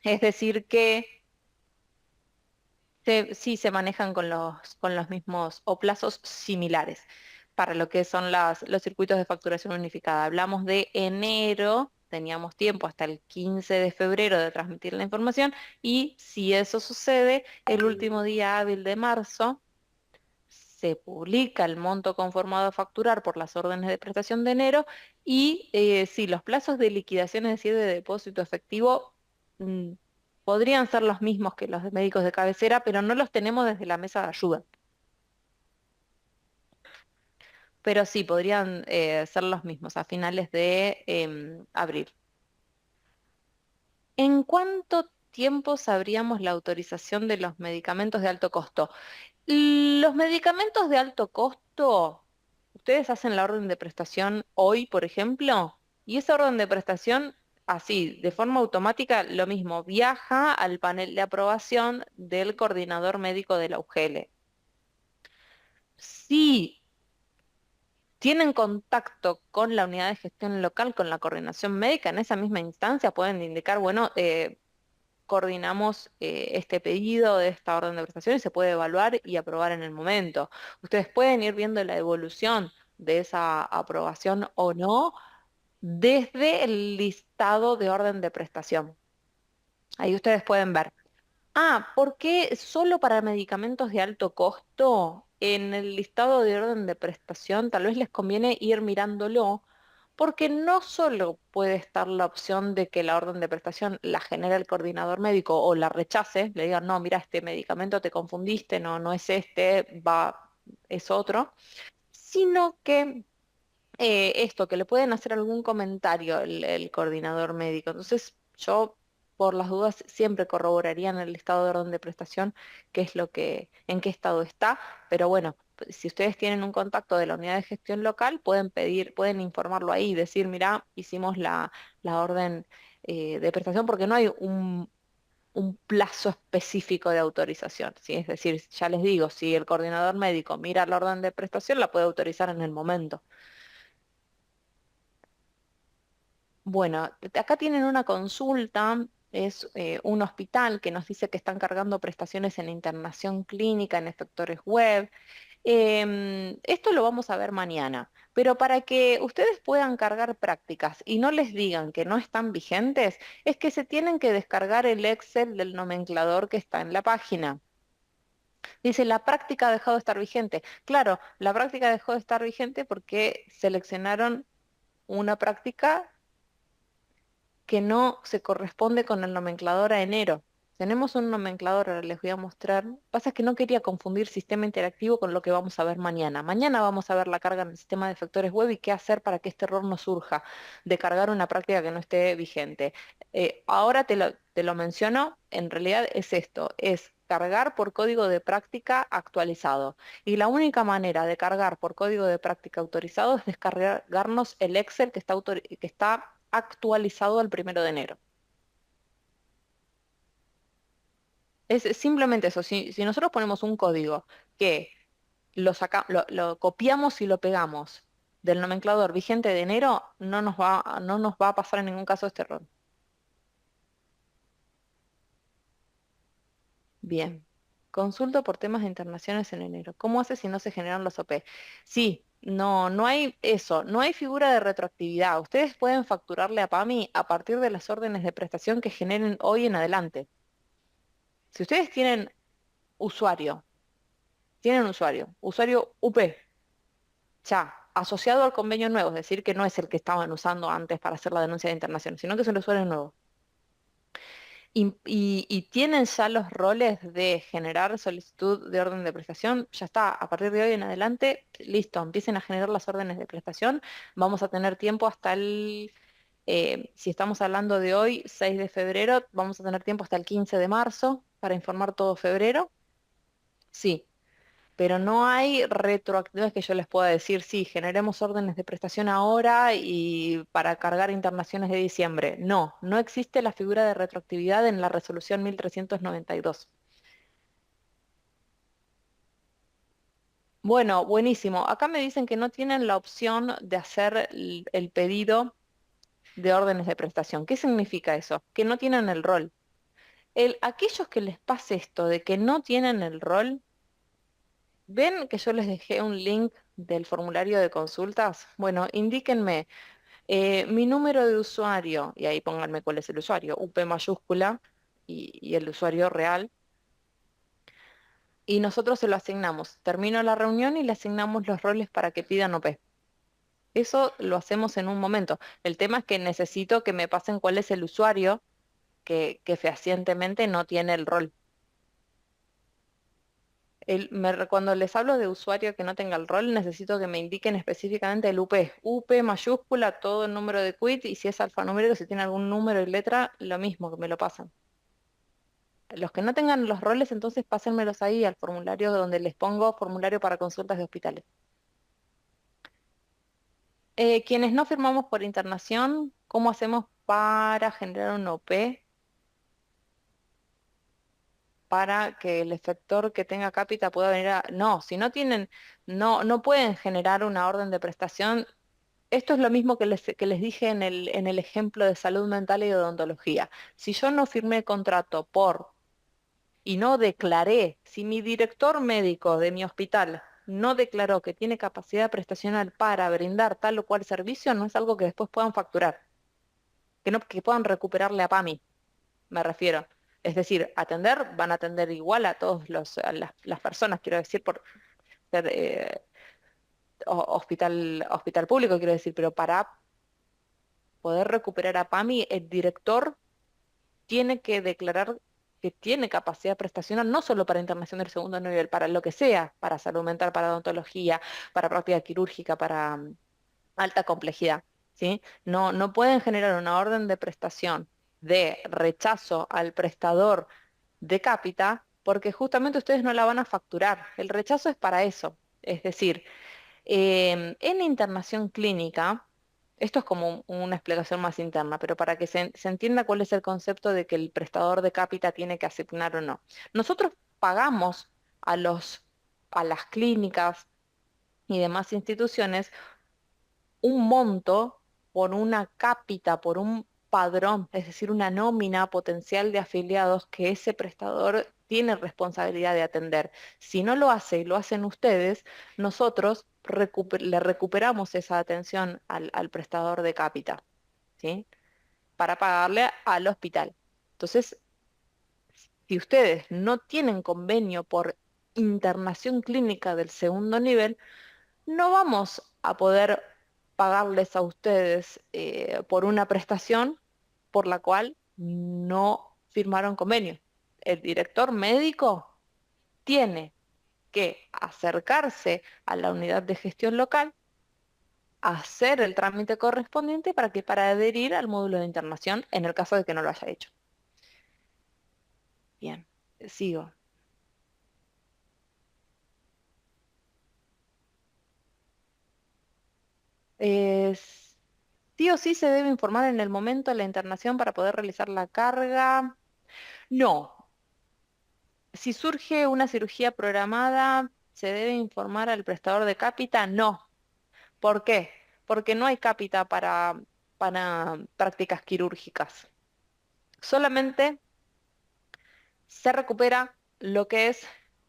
Es decir, que sí se manejan con los mismos o plazos similares para lo que son los circuitos de facturación unificada. Hablamos de enero, teníamos tiempo hasta el 15 de febrero de transmitir la información y si eso sucede, el último día hábil de marzo se publica el monto conformado a facturar por las órdenes de prestación de enero y sí, los plazos de liquidación, es decir, de depósito efectivo, mm, podrían ser los mismos que los de médicos de cabecera, pero no los tenemos desde la mesa de ayuda. Pero sí, podrían ser los mismos a finales de abril. ¿En cuánto tiempo sabríamos la autorización de los medicamentos de alto costo? Los medicamentos de alto costo, ustedes hacen la orden de prestación hoy, por ejemplo, y esa orden de prestación, así, de forma automática, lo mismo, viaja al panel de aprobación del coordinador médico de la UGELE. Si tienen contacto con la unidad de gestión local, con la coordinación médica, en esa misma instancia pueden indicar, bueno, coordinamos este pedido de esta orden de prestación y se puede evaluar y aprobar en el momento. Ustedes pueden ir viendo la evolución de esa aprobación o no desde el listado de orden de prestación. Ahí ustedes pueden ver. Ah, ¿por qué solo para medicamentos de alto costo en el listado de orden de prestación tal vez les conviene ir mirándolo? Porque no solo puede estar la opción de que la orden de prestación la genere el coordinador médico o la rechace, le digan, no, mira, este medicamento te confundiste, no, no es este, va, es otro, sino que esto, que le pueden hacer algún comentario el coordinador médico. Entonces, yo, por las dudas, siempre corroboraría en el estado de orden de prestación qué es lo que, en qué estado está, pero bueno, si ustedes tienen un contacto de la unidad de gestión local, pueden pedir, pueden informarlo ahí, decir, mira, hicimos la orden de prestación porque no hay un plazo específico de autorización, ¿sí? Es decir, ya les digo, si el coordinador médico mira la orden de prestación, la puede autorizar en el momento. Bueno, acá tienen una consulta, es un hospital que nos dice que están cargando prestaciones en internación clínica, en efectores web. Esto lo vamos a ver mañana, pero para que ustedes puedan cargar prácticas y no les digan que no están vigentes, es que se tienen que descargar el Excel del nomenclador que está en la página. Dice, la práctica ha dejado de estar vigente. Claro, la práctica dejó de estar vigente porque seleccionaron una práctica que no se corresponde con el nomenclador a enero. Tenemos un nomenclador, ahora les voy a mostrar. Pasa que no quería confundir sistema interactivo con lo que vamos a ver mañana. Mañana vamos a ver la carga en el sistema de factores web y qué hacer para que este error no surja de cargar una práctica que no esté vigente. Ahora te lo menciono, en realidad es esto, es cargar por código de práctica actualizado. Y la única manera de cargar por código de práctica autorizado es descargarnos el Excel que está actualizado al 1 de enero. Es simplemente eso. Si nosotros ponemos un código que lo copiamos y lo pegamos del nomenclador vigente de enero, no nos va a pasar en ningún caso este error. Bien. Consulto por temas de internaciones en enero. ¿Cómo hace si no se generan los OP? Sí, no hay eso, no hay figura de retroactividad. Ustedes pueden facturarle a PAMI a partir de las órdenes de prestación que generen hoy en adelante. Si ustedes usuario UP, ya, asociado al convenio nuevo, es decir, que no es el que estaban usando antes para hacer la denuncia de internación, sino que es un usuario nuevo. Y tienen ya los roles de generar solicitud de orden de prestación, ya está, a partir de hoy en adelante, listo, empiecen a generar las órdenes de prestación, vamos a tener tiempo hasta si estamos hablando de hoy, 6 de febrero, vamos a tener tiempo hasta el 15 de marzo para informar todo febrero, sí. Pero no hay retroactividad que yo les pueda decir, sí, generemos órdenes de prestación ahora y para cargar internaciones de diciembre. No, no existe la figura de retroactividad en la resolución 1392. Bueno, buenísimo. Acá me dicen que no tienen la opción de hacer el pedido de órdenes de prestación. ¿Qué significa eso? Que no tienen el rol. Aquellos que les pase esto de que no tienen el rol, ¿ven que yo les dejé un link del formulario de consultas? Bueno, indíquenme mi número de usuario, y ahí pónganme cuál es el usuario, UP mayúscula y el usuario real, y nosotros se lo asignamos. Termino la reunión y le asignamos los roles para que pidan OP. Eso lo hacemos en un momento. El tema es que necesito que me pasen cuál es el usuario que fehacientemente no tiene el rol. Cuando les hablo de usuario que no tenga el rol, necesito que me indiquen específicamente el UP. UP mayúscula, todo el número de quit, y si es alfanumérico, si tiene algún número y letra, lo mismo, que me lo pasan. Los que no tengan los roles, entonces pásenmelos ahí al formulario donde les pongo formulario para consultas de hospitales. Quienes no firmamos por internación, ¿cómo hacemos para generar un OP para que el efector que tenga cápita pueda venir a... No, si no tienen, no pueden generar una orden de prestación. Esto es lo mismo que les dije en el ejemplo de salud mental y de odontología. Si yo no firmé contrato y no declaré, si mi director médico de mi hospital no declaró que tiene capacidad prestacional para brindar tal o cual servicio, no es algo que después puedan facturar, que puedan recuperarle a PAMI, me refiero. Es decir, atender, van a atender igual a las personas, quiero decir, por ser hospital público, quiero decir, pero para poder recuperar a PAMI, el director tiene que declarar que tiene capacidad prestacional no solo para internación del segundo nivel, para lo que sea, para salud mental, para odontología, para práctica quirúrgica, para alta complejidad, ¿sí? No, no pueden generar una orden de prestación de rechazo al prestador de cápita porque justamente ustedes no la van a facturar. El rechazo es para eso. Es decir, en internación clínica, esto es como una explicación más interna, pero para que se entienda cuál es el concepto de que el prestador de cápita tiene que asignar o no. Nosotros pagamos a a las clínicas y demás instituciones un monto por una cápita, por un padrón, es decir, una nómina potencial de afiliados que ese prestador tiene responsabilidad de atender. Si no lo hace y lo hacen ustedes, nosotros le recuperamos esa atención al prestador de cápita, ¿sí? Para pagarle al hospital. Entonces, si ustedes no tienen convenio por internación clínica del segundo nivel, no vamos a poder pagarles a ustedes por una prestación por la cual no firmaron convenio. El director médico tiene que acercarse a la unidad de gestión local, hacer el trámite correspondiente para adherir al módulo de internación en el caso de que no lo haya hecho. Bien, sigo. Es- sí o sí se debe informar en el momento de la internación para poder realizar la carga. No, si surge una cirugía programada, ¿se debe informar al prestador de cápita? No. ¿Por qué? Porque no hay cápita para prácticas quirúrgicas. Solamente se recupera lo que es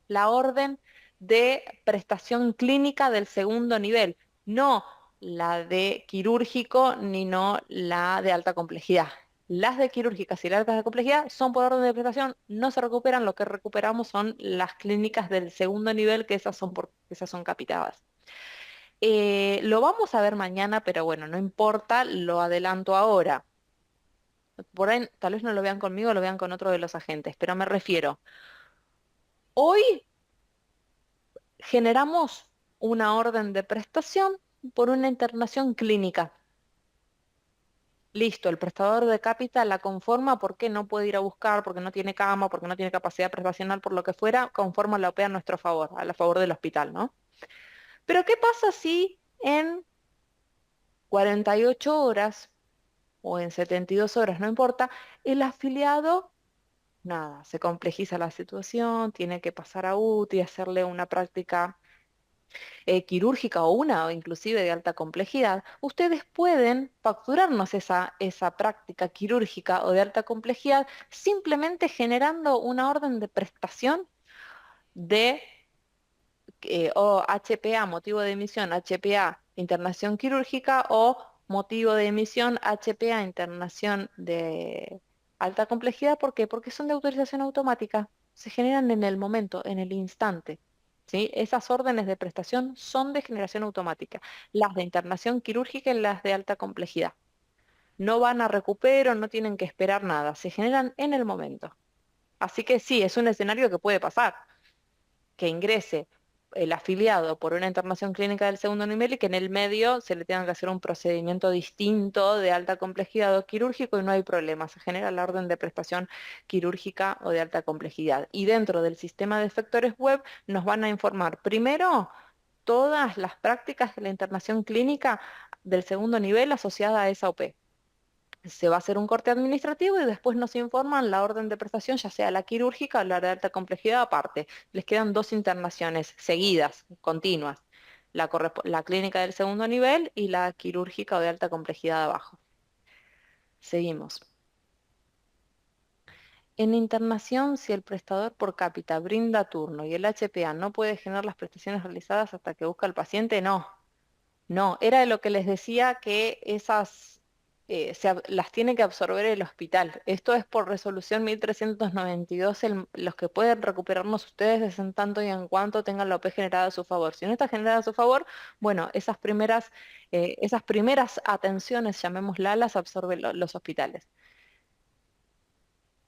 la orden de prestación clínica del segundo nivel, no la de quirúrgico ni no la de alta complejidad. Las de quirúrgicas y las de alta complejidad son por orden de prestación, no se recuperan, lo que recuperamos son las clínicas del segundo nivel, que esas son capitadas. Lo vamos a ver mañana, pero bueno, no importa, lo adelanto ahora. Por ahí tal vez no lo vean conmigo, lo vean con otro de los agentes, pero me refiero. Hoy generamos una orden de prestación por una internación clínica. Listo, el prestador de cápita la conforma porque no puede ir a buscar, porque no tiene cama, porque no tiene capacidad prestacional, por lo que fuera, conforma la OPE a nuestro favor, a la favor del hospital, ¿no? Pero ¿qué pasa si en 48 horas o en 72 horas, no importa, el afiliado, nada, se complejiza la situación, tiene que pasar a UTI, hacerle una práctica quirúrgica o una o inclusive de alta complejidad, ustedes pueden facturarnos esa práctica quirúrgica o de alta complejidad simplemente generando una orden de prestación de o HPA, motivo de emisión, HPA, internación quirúrgica o motivo de emisión, HPA, internación de alta complejidad. ¿Por qué? Porque son de autorización automática, se generan en el momento, en el instante. ¿Sí? Esas órdenes de prestación son de generación automática, las de internación quirúrgica y las de alta complejidad. No van a recupero, no tienen que esperar nada, se generan en el momento. Así que sí, es un escenario que puede pasar que ingrese el afiliado por una internación clínica del segundo nivel y que en el medio se le tenga que hacer un procedimiento distinto de alta complejidad o quirúrgico y no hay problema, se genera la orden de prestación quirúrgica o de alta complejidad. Y dentro del sistema de efectores web nos van a informar primero todas las prácticas de la internación clínica del segundo nivel asociada a esa OP. Se va a hacer un corte administrativo y después nos informan la orden de prestación, ya sea la quirúrgica o la de alta complejidad aparte. Les quedan dos internaciones seguidas, continuas, la clínica del segundo nivel y la quirúrgica o de alta complejidad abajo. Seguimos. En internación, si el prestador por cápita brinda turno y el HPA no puede generar las prestaciones realizadas hasta que busca al paciente, no. No, era de lo que les decía que esas las tiene que absorber el hospital. Esto es por resolución 1392, los que pueden recuperarnos ustedes es en tanto y en cuanto tengan la OP generada a su favor. Si no está generada a su favor, bueno, esas primeras atenciones, llamémoslas, las absorben los hospitales.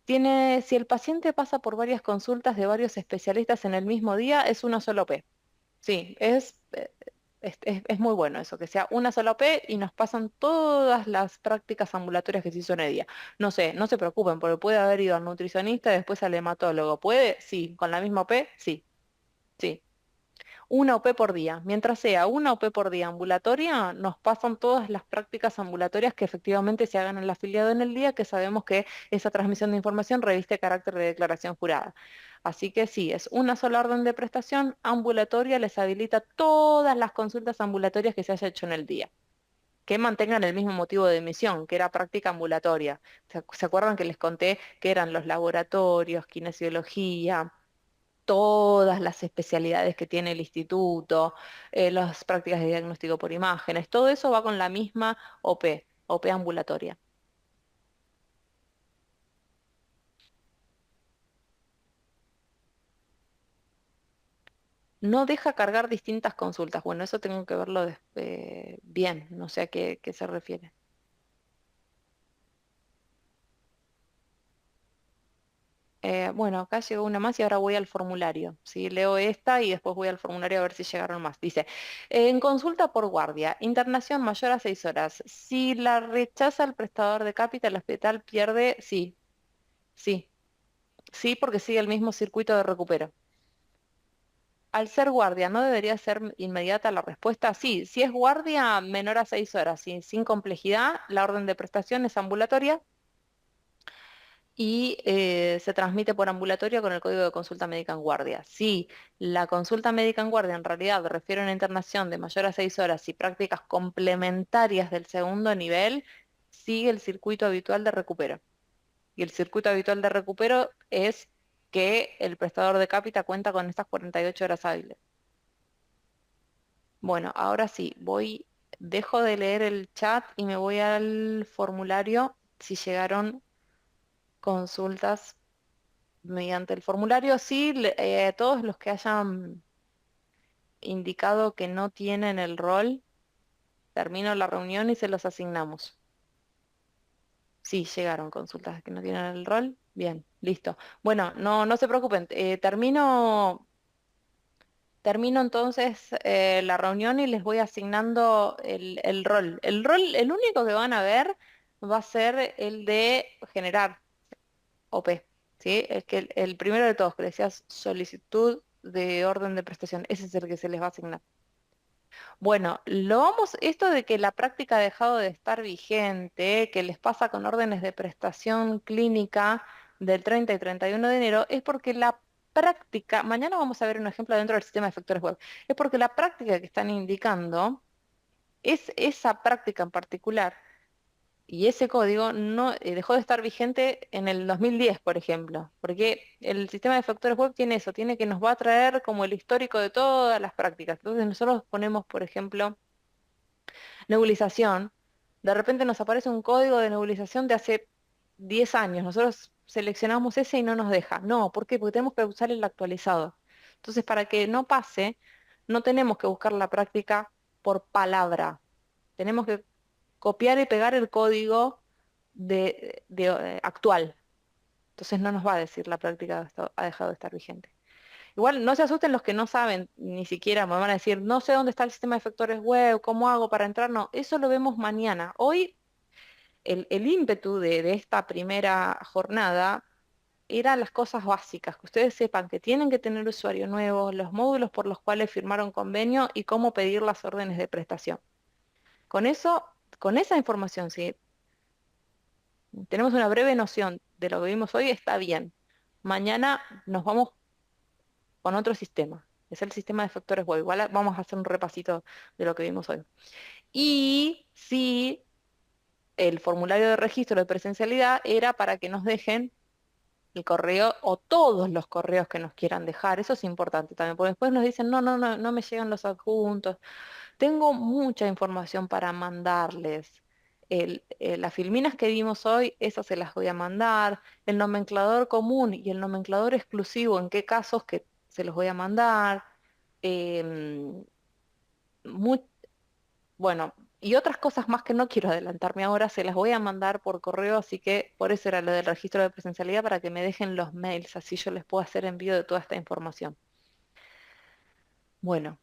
Si el paciente pasa por varias consultas de varios especialistas en el mismo día, es una sola OP. Sí, es muy bueno eso, que sea una sola OP y nos pasan todas las prácticas ambulatorias que se hizo en el día. No sé, no se preocupen, porque puede haber ido al nutricionista y después al hematólogo. ¿Puede? Sí. ¿Con la misma OP? Sí, sí. Una OP por día. Mientras sea una OP por día ambulatoria, nos pasan todas las prácticas ambulatorias que efectivamente se hagan en el afiliado en el día, que sabemos que esa transmisión de información reviste carácter de declaración jurada. Así que sí, es una sola orden de prestación ambulatoria, les habilita todas las consultas ambulatorias que se haya hecho en el día. Que mantengan el mismo motivo de emisión, que era práctica ambulatoria. ¿Se acuerdan que les conté que eran los laboratorios, kinesiología? Todas las especialidades que tiene el instituto, las prácticas de diagnóstico por imágenes, todo eso va con la misma OP ambulatoria. No deja cargar distintas consultas. Bueno, eso tengo que verlo bien, no sé a qué se refiere. Bueno, acá llegó una más y ahora voy al formulario. ¿Sí? Leo esta y después voy al formulario a ver si llegaron más. Dice, en consulta por guardia, internación mayor a 6 horas. Si la rechaza el prestador de cápita, el hospital pierde, sí, sí. Sí, porque sigue el mismo circuito de recupero. Al ser guardia, ¿no debería ser inmediata la respuesta? Sí, si es guardia menor a 6 horas, sin complejidad, la orden de prestación es ambulatoria y se transmite por ambulatorio con el código de consulta médica en guardia. Si la consulta médica en guardia en realidad refiere a una internación de mayor a 6 horas y prácticas complementarias del segundo nivel, sigue el circuito habitual de recupero. Y el circuito habitual de recupero es que el prestador de cápita cuenta con estas 48 horas hábiles. Bueno, ahora sí, dejo de leer el chat y me voy al formulario si llegaron consultas mediante el formulario. Sí, todos los que hayan indicado que no tienen el rol, termino la reunión y se los asignamos. Sí, llegaron consultas que no tienen el rol. Bien, listo. Bueno, no se preocupen. Termino entonces la reunión y les voy asignando el rol. El único que van a ver va a ser el de generar OP, ¿sí? Es que el primero de todos, que decías solicitud de orden de prestación, ese es el que se les va a asignar. Bueno, esto de que la práctica ha dejado de estar vigente, que les pasa con órdenes de prestación clínica del 30 y 31 de enero, es porque la práctica, mañana vamos a ver un ejemplo dentro del sistema de efectores web, es porque la práctica que están indicando es esa práctica en particular y ese código no dejó de estar vigente en el 2010, por ejemplo, porque el sistema de factores web tiene eso, tiene que nos va a traer como el histórico de todas las prácticas. Entonces nosotros ponemos, por ejemplo, nebulización, de repente nos aparece un código de nebulización de hace 10 años. Nosotros seleccionamos ese y no nos deja. No, ¿por qué? Porque tenemos que usar el actualizado. Entonces, para que no pase, no tenemos que buscar la práctica por palabra. Tenemos que copiar y pegar el código actual. Entonces no nos va a decir la práctica ha dejado de estar vigente. Igual no se asusten los que no saben, ni siquiera me van a decir, no sé dónde está el sistema de efectores web, cómo hago para entrar. No, eso lo vemos mañana. Hoy el ímpetu de esta primera jornada era las cosas básicas, que ustedes sepan que tienen que tener usuario nuevo, los módulos por los cuales firmaron convenio y cómo pedir las órdenes de prestación. Con eso, con esa información, si tenemos una breve noción de lo que vimos hoy, está bien. Mañana nos vamos con otro sistema. Es el sistema de factores web. Igual vamos a hacer un repasito de lo que vimos hoy. Y si el formulario de registro de presencialidad era para que nos dejen el correo o todos los correos que nos quieran dejar. Eso es importante también, porque después nos dicen, no me llegan los adjuntos. Tengo mucha información para mandarles. las filminas que vimos hoy, esas se las voy a mandar. El nomenclador común y el nomenclador exclusivo, en qué casos que se los voy a mandar. Em, mu- bueno, y otras cosas más que no quiero adelantarme ahora, se las voy a mandar por correo, así que por eso era lo del registro de presencialidad, para que me dejen los mails, así yo les puedo hacer envío de toda esta información. Bueno.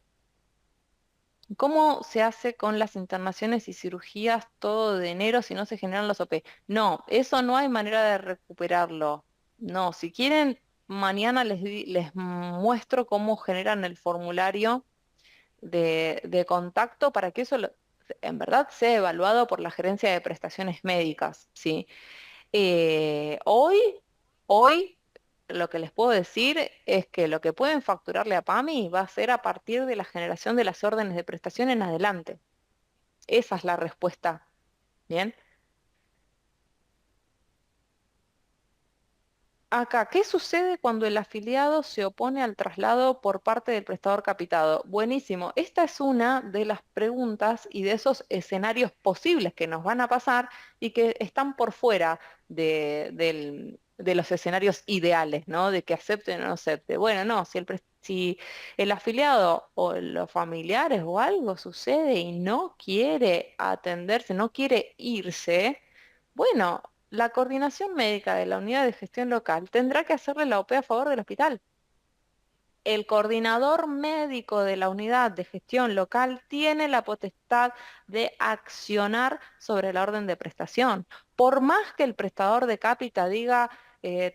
¿Cómo se hace con las internaciones y cirugías todo de enero si no se generan los OP? No, eso no hay manera de recuperarlo. No, si quieren, mañana les muestro cómo generan el formulario de contacto para que eso en verdad sea evaluado por la Gerencia de Prestaciones Médicas, ¿sí? Hoy, lo que les puedo decir es que lo que pueden facturarle a PAMI va a ser a partir de la generación de las órdenes de prestación en adelante. Esa es la respuesta. Bien. Acá, ¿qué sucede cuando el afiliado se opone al traslado por parte del prestador capitado? Buenísimo. Esta es una de las preguntas y de esos escenarios posibles que nos van a pasar y que están por fuera de los escenarios ideales, ¿no? De que acepte o no acepte. Bueno, no, si el afiliado o los familiares o algo sucede y no quiere atenderse, no quiere irse, bueno, la coordinación médica de la unidad de gestión local tendrá que hacerle la OP a favor del hospital. El coordinador médico de la unidad de gestión local tiene la potestad de accionar sobre la orden de prestación. Por más que el prestador de cápita diga,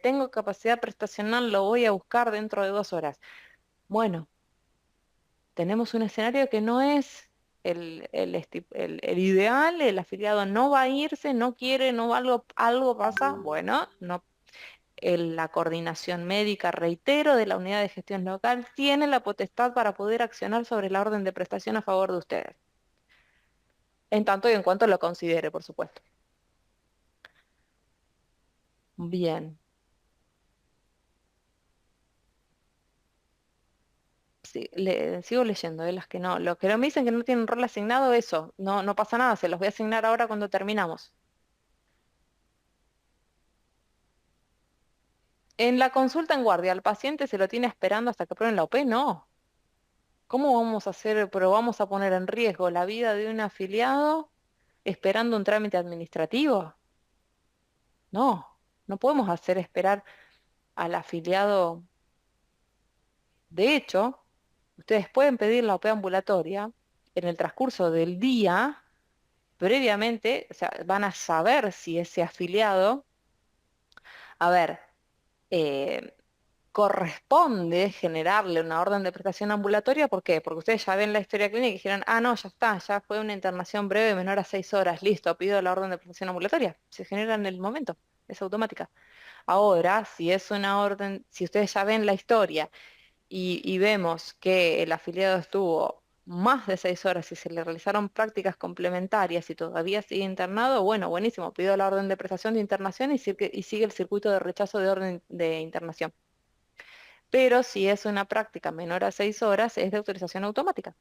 tengo capacidad prestacional, lo voy a buscar dentro de 2 horas. Bueno, tenemos un escenario que no es el ideal, el afiliado no va a irse, no quiere, no algo pasa, bueno, no, la coordinación médica, reitero, de la unidad de gestión local tiene la potestad para poder accionar sobre la orden de prestación a favor de ustedes, en tanto y en cuanto lo considere, por supuesto. Bien, sí, sigo leyendo, las que no, los que no me dicen que no tienen rol asignado, eso, no, no pasa nada, se los voy a asignar ahora cuando terminamos. En la consulta en guardia, ¿al paciente se lo tiene esperando hasta que aprueben la OP? No. ¿Cómo vamos a hacer, pero vamos a poner en riesgo la vida de un afiliado esperando un trámite administrativo? No, no podemos hacer esperar al afiliado. De hecho, ustedes pueden pedir la OP ambulatoria en el transcurso del día, previamente, o sea, van a saber si ese afiliado, a ver, eh, corresponde generarle una orden de prestación ambulatoria. ¿Por qué? Porque ustedes ya ven la historia clínica y dijeron, ah, no, ya está, ya fue una internación breve menor a 6 horas, listo, pido la orden de prestación ambulatoria. Se genera en el momento, es automática. Ahora, si es una orden, si ustedes ya ven la historia y vemos que el afiliado estuvo más de 6 horas y se le realizaron prácticas complementarias y todavía sigue internado, bueno, buenísimo, pido la orden de prestación de internación y sigue el circuito de rechazo de orden de internación. Pero si es una práctica menor a 6 horas, es de autorización automática.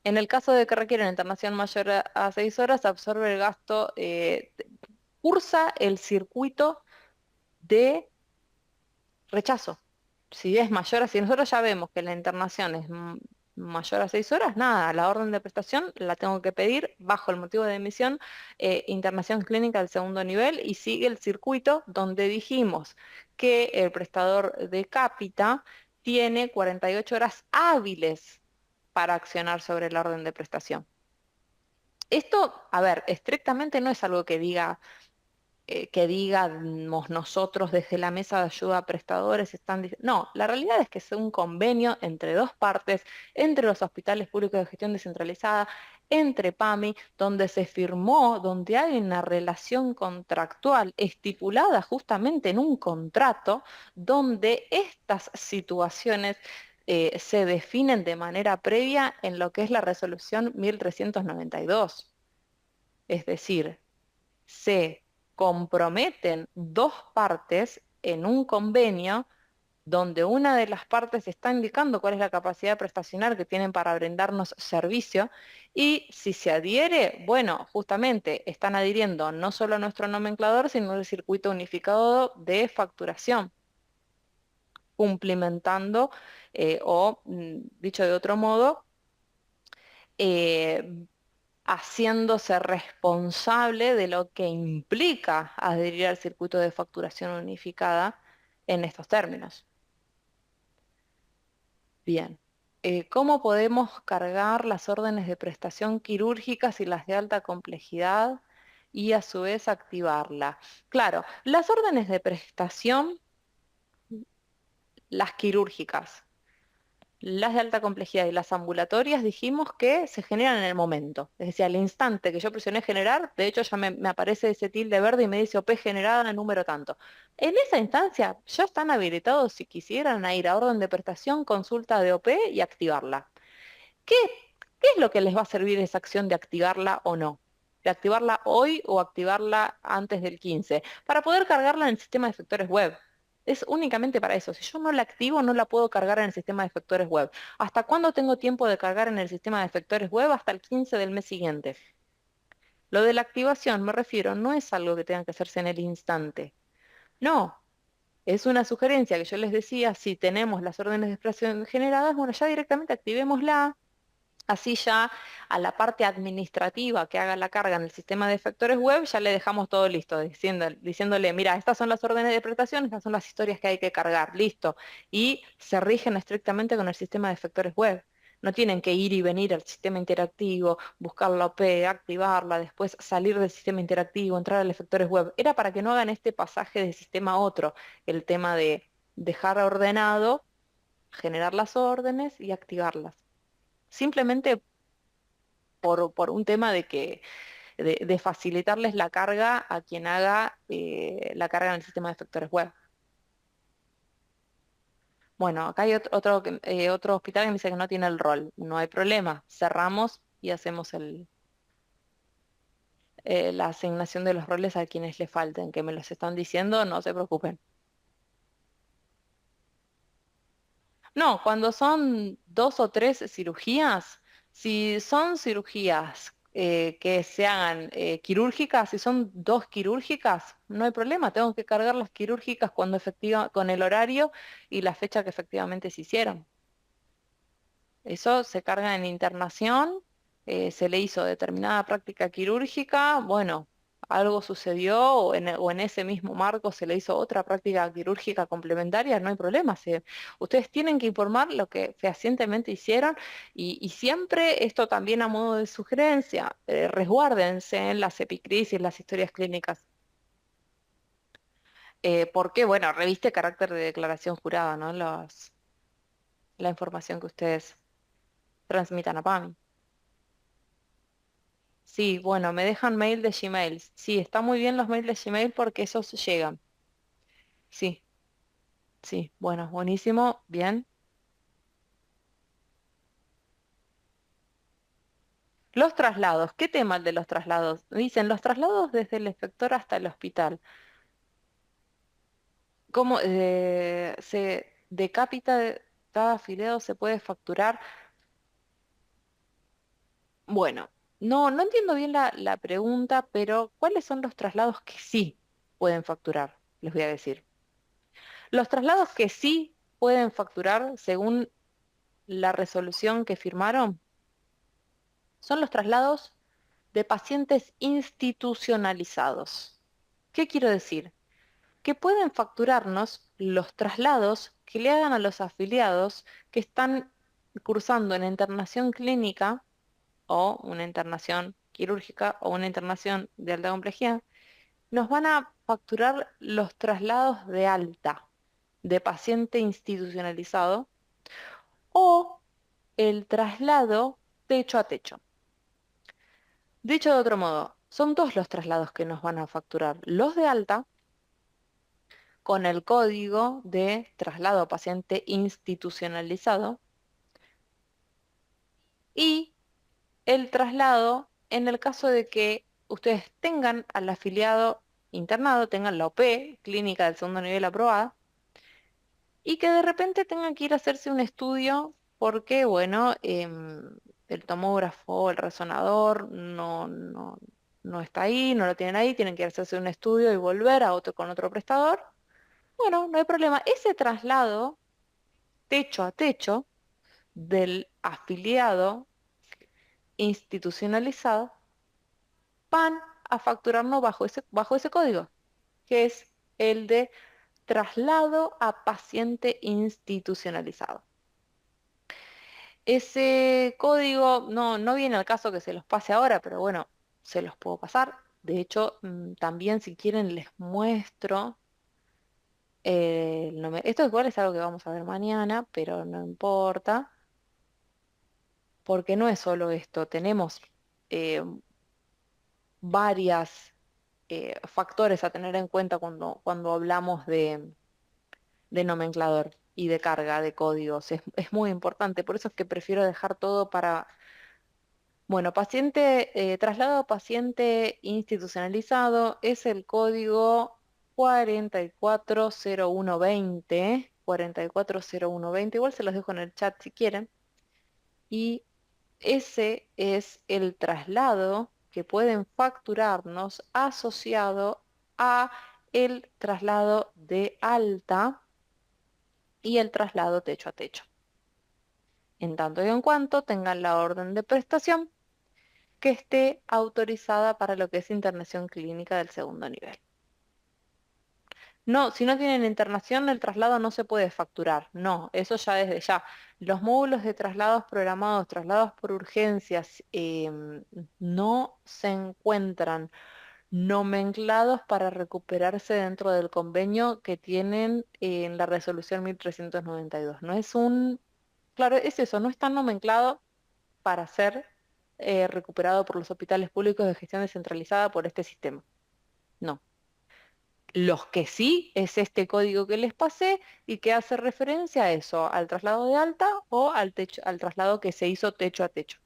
En el caso de que requiera internación mayor a 6 horas, absorbe el gasto, cursa el circuito de rechazo. Si es mayor a, si nosotros ya vemos que la internación es mayor a 6 horas, nada, la orden de prestación la tengo que pedir bajo el motivo de emisión, internación clínica del segundo nivel, y sigue el circuito donde dijimos que el prestador de cápita tiene 48 horas hábiles para accionar sobre la orden de prestación. Esto, a ver, estrictamente no es algo que digamos nosotros desde la mesa de ayuda a prestadores no, la realidad es que es un convenio entre dos partes, entre los hospitales públicos de gestión descentralizada, entre PAMI, donde se firmó, donde hay una relación contractual estipulada justamente en un contrato, donde estas situaciones se definen de manera previa en lo que es la resolución 1392. Es decir, se comprometen dos partes en un convenio donde una de las partes está indicando cuál es la capacidad prestacional que tienen para brindarnos servicio, y si se adhiere, bueno, justamente están adhiriendo no solo a nuestro nomenclador, sino al circuito unificado de facturación, cumplimentando dicho de otro modo, eh, haciéndose responsable de lo que implica adherir al circuito de facturación unificada en estos términos. Bien. ¿Cómo podemos cargar las órdenes de prestación quirúrgicas y las de alta complejidad y a su vez activarla? Claro, las órdenes de prestación, las quirúrgicas, las de alta complejidad y las ambulatorias dijimos que se generan en el momento. Es decir, al instante que yo presioné generar, de hecho ya me aparece ese tilde verde y me dice OP generada en número tanto. En esa instancia ya están habilitados si quisieran a ir a orden de prestación, consulta de OP y activarla. ¿Qué, qué es lo que les va a servir esa acción de activarla o no? De activarla hoy o activarla antes del 15, para poder cargarla en el sistema de efectores web. Es únicamente para eso. Si yo no la activo, no la puedo cargar en el sistema de efectores web. ¿Hasta cuándo tengo tiempo de cargar en el sistema de efectores web? Hasta el 15 del mes siguiente. Lo de la activación, me refiero, no es algo que tenga que hacerse en el instante. No, es una sugerencia que yo les decía, si tenemos las órdenes de expresión generadas, bueno, ya directamente activémosla. Así ya a la parte administrativa que haga la carga en el sistema de efectores web, ya le dejamos todo listo, diciéndole, mira, estas son las órdenes de prestación, estas son las historias que hay que cargar, listo. Y se rigen estrictamente con el sistema de efectores web. No tienen que ir y venir al sistema interactivo, buscar la OP, activarla, después salir del sistema interactivo, entrar al efectores web. Era para que no hagan este pasaje de sistema a otro, el tema de dejar ordenado, generar las órdenes y activarlas. Simplemente por un tema de facilitarles la carga a quien haga la carga en el sistema de efectores web. Bueno, acá hay otro hospital que me dice que no tiene el rol. No hay problema, cerramos y hacemos la asignación de los roles a quienes le falten, que me los están diciendo, no se preocupen. No, cuando son 2 o 3 cirugías, si son cirugías que se hagan quirúrgicas, si son 2 quirúrgicas, no hay problema, tengo que cargar las quirúrgicas con el horario y la fecha que efectivamente se hicieron. Eso se carga en internación, se le hizo determinada práctica quirúrgica, bueno, algo sucedió o en ese mismo marco se le hizo otra práctica quirúrgica complementaria, no hay problema. Ustedes tienen que informar lo que fehacientemente hicieron y siempre esto también a modo de sugerencia, resguárdense en las epicrisis, las historias clínicas. Porque, bueno, reviste carácter de declaración jurada, ¿no? La información que ustedes transmitan a PAMI. Sí, bueno, me dejan mail de Gmail. Sí, está muy bien los mails de Gmail porque esos llegan. Sí, sí, bueno, buenísimo, bien. Los traslados, ¿qué tema el de los traslados? Dicen los traslados desde el efector hasta el hospital. ¿Cómo de cápita de cada afiliado se puede facturar? Bueno, no entiendo bien la pregunta, pero ¿cuáles son los traslados que sí pueden facturar? Les voy a decir. Los traslados que sí pueden facturar, según la resolución que firmaron, son los traslados de pacientes institucionalizados. ¿Qué quiero decir? Que pueden facturarnos los traslados que le hagan a los afiliados que están cursando una internación clínica o una internación quirúrgica o una internación de alta complejidad. Nos van a facturar los traslados de alta de paciente institucionalizado o el traslado techo a techo. Dicho de otro modo, son dos los traslados que nos van a facturar. Los de alta, con el código de traslado paciente institucionalizado, y el traslado en el caso de que ustedes tengan al afiliado internado, tengan la OP, clínica del segundo nivel aprobada, y que de repente tengan que ir a hacerse un estudio porque, bueno, el tomógrafo, el resonador no está ahí, no lo tienen ahí, tienen que ir a hacerse un estudio y volver a otro con otro prestador. Bueno, no hay problema. Ese traslado techo a techo del afiliado institucionalizado van a facturarnos bajo ese código, que es el de traslado a paciente institucionalizado. Ese código no viene al caso que se los pase ahora, pero bueno, se los puedo pasar. De hecho, también si quieren les muestro. Esto igual es algo que vamos a ver mañana, pero no importa, porque no es solo esto. Tenemos eh, varias factores a tener en cuenta cuando hablamos de nomenclador y de carga de códigos. Es muy importante, por eso es que prefiero dejar todo para, bueno, traslado a paciente institucionalizado es el código 440120, igual se los dejo en el chat si quieren, y ese es el traslado que pueden facturarnos asociado a el traslado de alta y el traslado techo a techo. En tanto y en cuanto tengan la orden de prestación que esté autorizada para lo que es internación clínica del segundo nivel. No, si no tienen internación, el traslado no se puede facturar. No, eso ya desde ya. Los módulos de traslados programados, traslados por urgencias, no se encuentran nomenclados para recuperarse dentro del convenio que tienen en la resolución 1392. No es un, claro, es eso, no está nomenclado para ser recuperado por los hospitales públicos de gestión descentralizada por este sistema. No. Los que sí es este código que les pasé y que hace referencia a eso, al traslado de alta o al traslado que se hizo techo a techo.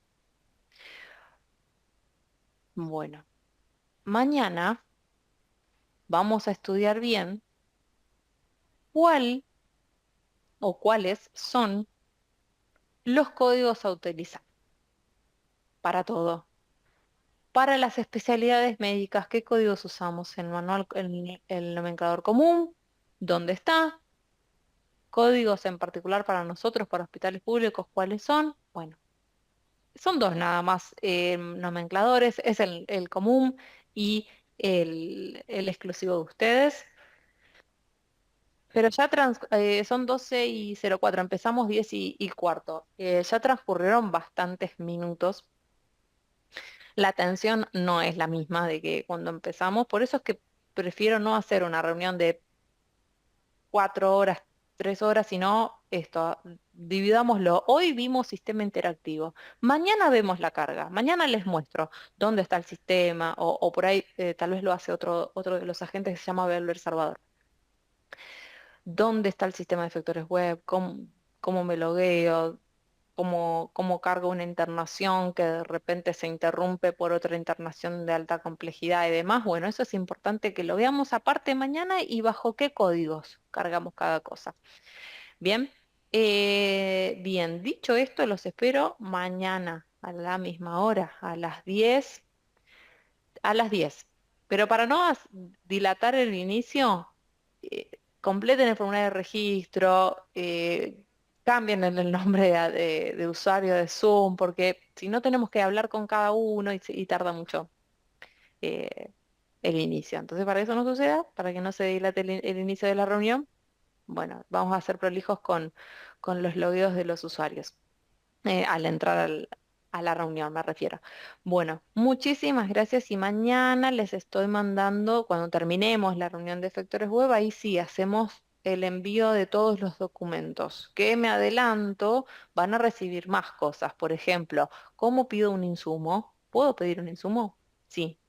Bueno, mañana vamos a estudiar bien cuál o cuáles son los códigos a utilizar para todo. Para las especialidades médicas, ¿qué códigos usamos? El manual, el nomenclador común, ¿dónde está? Códigos en particular para nosotros, para hospitales públicos, ¿cuáles son? Bueno, son dos nada más nomencladores, es el común y el exclusivo de ustedes. Pero ya son 12:04, empezamos 10:15. Ya transcurrieron bastantes minutos. La atención no es la misma de que cuando empezamos, por eso es que prefiero no hacer una reunión de 4 horas, 3 horas, sino esto, dividámoslo. Hoy vimos sistema interactivo, mañana vemos la carga, mañana les muestro dónde está el sistema, o por ahí tal vez lo hace otro de los agentes que se llama Belver Salvador. ¿Dónde está el sistema de efectores web? ¿Cómo me logueo? ¿Cómo cargo una internación que de repente se interrumpe por otra internación de alta complejidad y demás? Bueno, eso es importante que lo veamos aparte mañana y bajo qué códigos cargamos cada cosa. Bien, bien, dicho esto, los espero mañana a la misma hora, a las 10. Pero para no dilatar el inicio, completen el formulario de registro, cambien el nombre de usuario de Zoom, porque si no tenemos que hablar con cada uno y tarda mucho eh, el inicio. Entonces, para que eso no suceda, para que no se dilate el inicio de la reunión, bueno, vamos a ser prolijos con los logueos de los usuarios al entrar a la reunión, me refiero. Bueno, muchísimas gracias y mañana les estoy mandando, cuando terminemos la reunión de efectores web, ahí sí hacemos el envío de todos los documentos. Que me adelanto, van a recibir más cosas. Por ejemplo, ¿cómo pido un insumo? ¿Puedo pedir un insumo? Sí.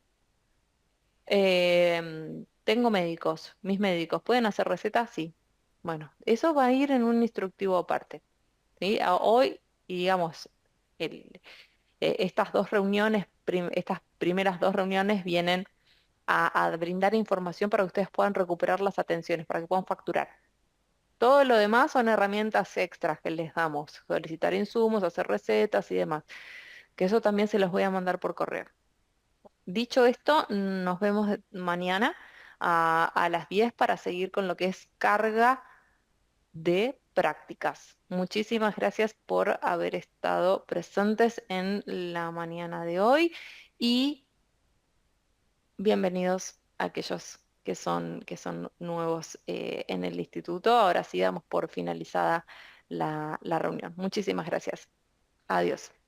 Tengo médicos, mis médicos, ¿pueden hacer recetas? Sí. Bueno, eso va a ir en un instructivo aparte. ¿Sí? Hoy, y digamos, estas primeras dos reuniones vienen a brindar información para que ustedes puedan recuperar las atenciones, para que puedan facturar. Todo lo demás son herramientas extras que les damos, solicitar insumos, hacer recetas y demás, que eso también se los voy a mandar por correo. Dicho esto, nos vemos mañana a las 10 para seguir con lo que es carga de prácticas. Muchísimas gracias por haber estado presentes en la mañana de hoy y bienvenidos a aquellos que son nuevos en el instituto. Ahora sí damos por finalizada la reunión. Muchísimas gracias. Adiós.